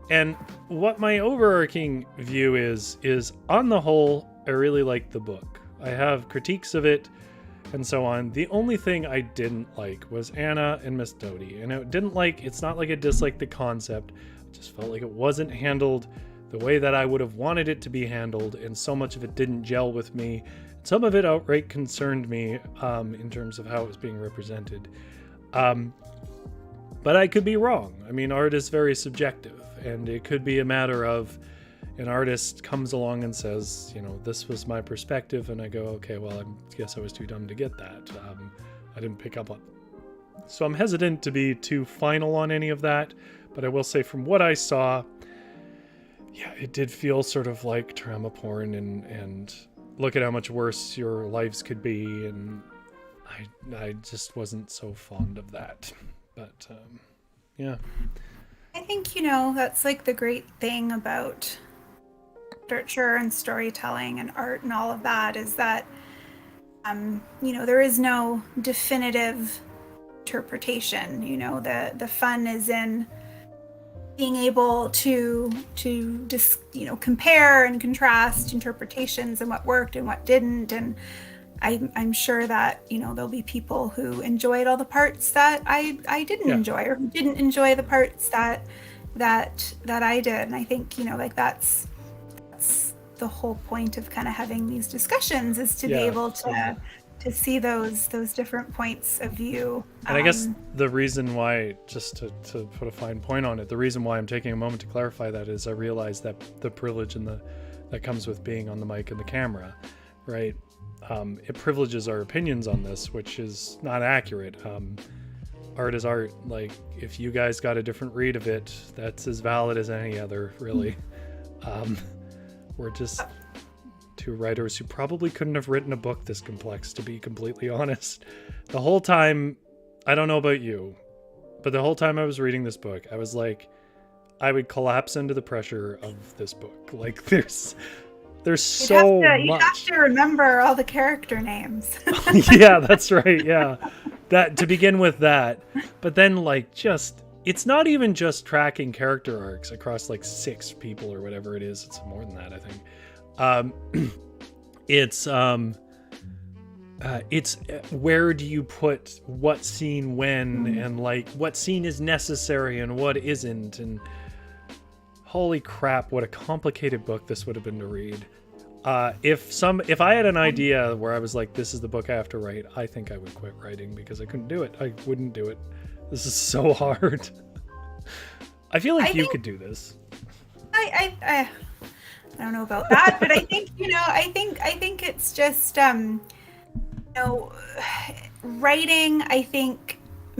Speaker 1: And what my overarching view is on the whole, I really like the book. I have critiques of it and so on. The only thing I didn't like was Anna and Miss Doty. And it's not like I disliked the concept. I just felt like it wasn't handled the way that I would have wanted it to be handled, and so much of it didn't gel with me. Some of it outright concerned me in terms of how it was being represented. But I could be wrong. I mean, art is very subjective, and it could be a matter of an artist comes along and says, this was my perspective, and I go, okay, well, I guess I was too dumb to get that. I didn't pick up on. So I'm hesitant to be too final on any of that, but I will say from what I saw, yeah, it did feel sort of like trauma porn, and look at how much worse your lives could be, and I just wasn't so fond of that. But yeah.
Speaker 2: I think, that's like the great thing about literature and storytelling and art and all of that is that, there is no definitive interpretation. The fun is in being able to just compare and contrast interpretations and what worked and what didn't. And I'm sure that there'll be people who enjoyed all the parts that I didn't enjoy, or who didn't enjoy the parts that I did. And I think that's the whole point of kind of having these discussions, is to be able to see those different points of view.
Speaker 1: And I guess the reason why, just to put a fine point on it, the reason why I'm taking a moment to clarify that is I realize that the privilege that comes with being on the mic and the camera, right? It privileges our opinions on this, which is not accurate. Art is art. Like, if you guys got a different read of it, that's as valid as any other, really. We're just two writers who probably couldn't have written a book this complex, to be completely honest. The whole time, I don't know about you, but the whole time I was reading this book, I was like, I would collapse under the pressure of this book. Like, there's so much. You
Speaker 2: have to remember all the character names.
Speaker 1: Yeah, that's right. Yeah. That, to begin with that. But then, it's not even just tracking character arcs across 6 people or whatever it is. It's more than that, I think. It's where do you put what scene when, and what scene is necessary and what isn't, and holy crap, what a complicated book this would have been to read. If I had an idea where I was like, this is the book I have to write, I think I would quit writing, because I couldn't do it. I wouldn't do it. This is so hard. I feel like you could do this.
Speaker 2: I don't know about that, but I think I think it's just writing, I think,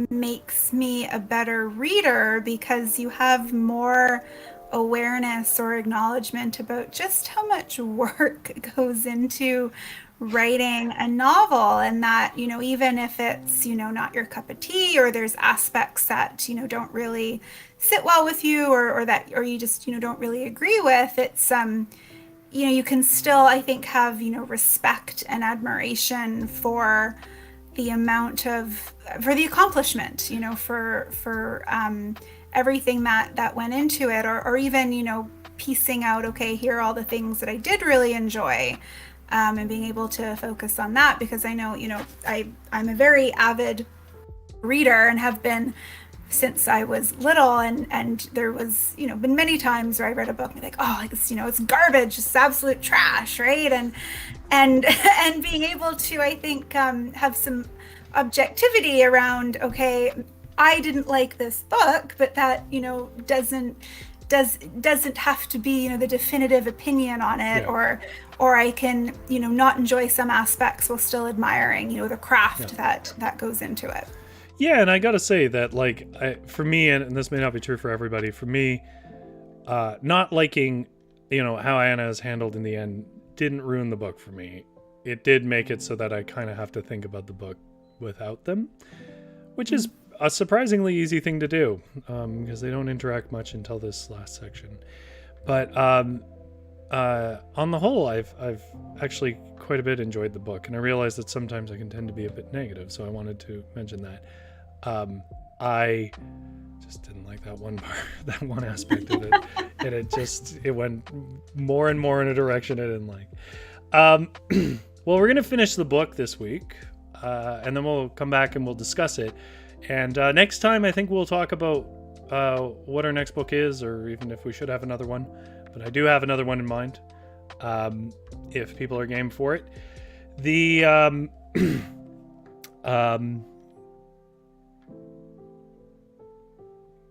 Speaker 2: makes me a better reader, because you have more awareness or acknowledgement about just how much work goes into writing a novel, and that even if it's not your cup of tea, or there's aspects that don't really sit well with you, or you just don't really agree with, it's you can still, I think, have respect and admiration for the accomplishment, for everything that went into it, or even piecing out, okay, here are all the things that I did really enjoy, and being able to focus on that, because I know I'm a very avid reader and have been since I was little, and there was been many times where I read a book and be like, oh, it's garbage, it's absolute trash, right? And being able to, I think, have some objectivity around, okay, I didn't like this book, but that doesn't have to be the definitive opinion on it.
Speaker 1: Yeah.
Speaker 2: Or I can not enjoy some aspects while still admiring the craft that goes into it.
Speaker 1: Yeah, and I gotta say that, for me, and this may not be true for everybody, for me, not liking, how Anna is handled in the end didn't ruin the book for me. It did make it so that I kind of have to think about the book without them, which is a surprisingly easy thing to do, because they don't interact much until this last section. But on the whole, I've actually quite a bit enjoyed the book, and I realize that sometimes I can tend to be a bit negative, so I wanted to mention that. I just didn't like that one part, that one aspect of it, and it went more and more in a direction I didn't like. Well, we're gonna finish the book this week, and then we'll come back and we'll discuss it. And next time, I think we'll talk about what our next book is, or even if we should have another one. But I do have another one in mind, if people are game for it.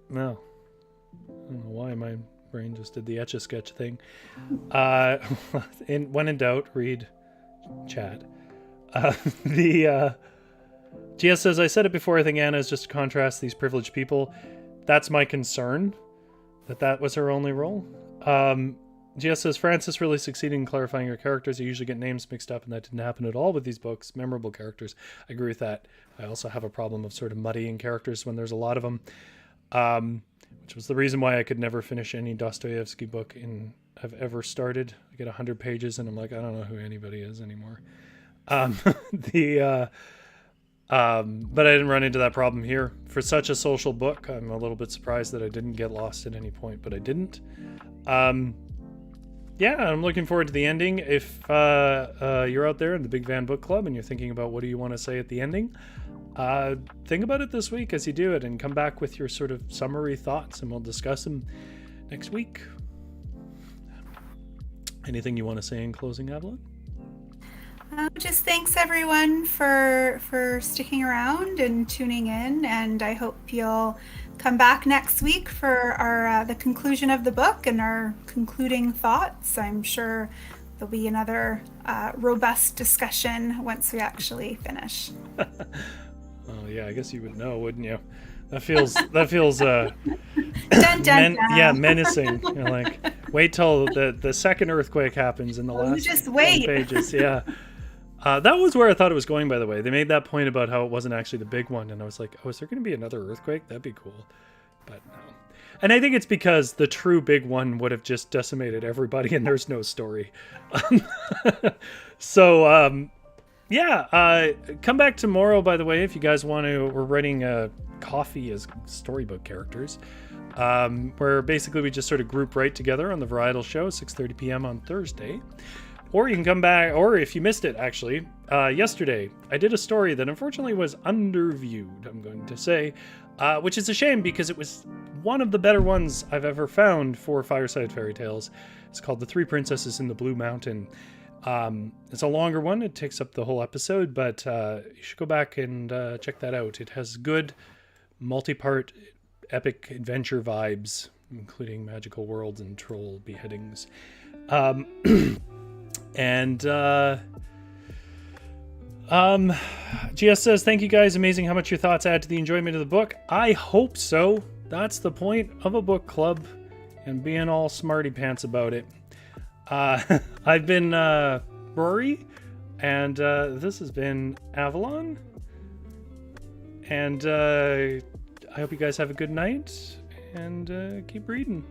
Speaker 1: No, I don't know why my brain just did the Etch-a-Sketch thing. When in doubt, read chat. GS says, I said it before, I think Anna is just to contrast these privileged people. That's my concern, that was her only role. GS says, Frances really succeeded in clarifying her characters. You usually get names mixed up, and that didn't happen at all with these books. Memorable characters. I agree with that. I also have a problem of sort of muddying characters when there's a lot of them, which was the reason why I could never finish any Dostoevsky book in I've ever started. I get 100 pages and I'm like, I don't know who anybody is anymore. But I didn't run into that problem here. For such a social book, I'm a little bit surprised that I didn't get lost at any point, but I didn't. Yeah, I'm looking forward to the ending. If you're out there in the Big Van Book Club and you're thinking about what do you want to say at the ending, think about it this week as you do it and come back with your sort of summary thoughts and we'll discuss them next week. Anything you want to say in closing, Avalon?
Speaker 2: Just thanks everyone for sticking around and tuning in, and I hope you'll come back next week for our the conclusion of the book and our concluding thoughts. I'm sure there'll be another robust discussion once we actually finish.
Speaker 1: Oh yeah, I guess you would know, wouldn't you? That feels
Speaker 2: dun, dun, dun.
Speaker 1: Yeah, menacing. You're like, wait till the second earthquake happens in the last
Speaker 2: just wait.
Speaker 1: 10 pages. Yeah. That was where I thought it was going, by the way. They made that point about how it wasn't actually the big one, and I was like, oh, is there going to be another earthquake? That'd be cool. But no. And I think it's because the true big one would have just decimated everybody, and there's no story. So, yeah, come back tomorrow, by the way, if you guys want to. We're writing coffee as storybook characters, where basically we just sort of group write together on the Varietal Show, 6:30 p.m. on Thursday. Or you can come back, or if you missed it, actually, yesterday, I did a story that unfortunately was underviewed, I'm going to say, which is a shame because it was one of the better ones I've ever found for Fireside Fairy Tales. It's called The Three Princesses in the Blue Mountain. It's a longer one. It takes up the whole episode, but you should go back and check that out. It has good multi-part epic adventure vibes, including magical worlds and troll beheadings. And GS says, thank you guys. Amazing how much your thoughts add to the enjoyment of the book. I hope so. That's the point of a book club and being all smarty pants about it. I've been Rory, and this has been Avalon. And I hope you guys have a good night and keep reading.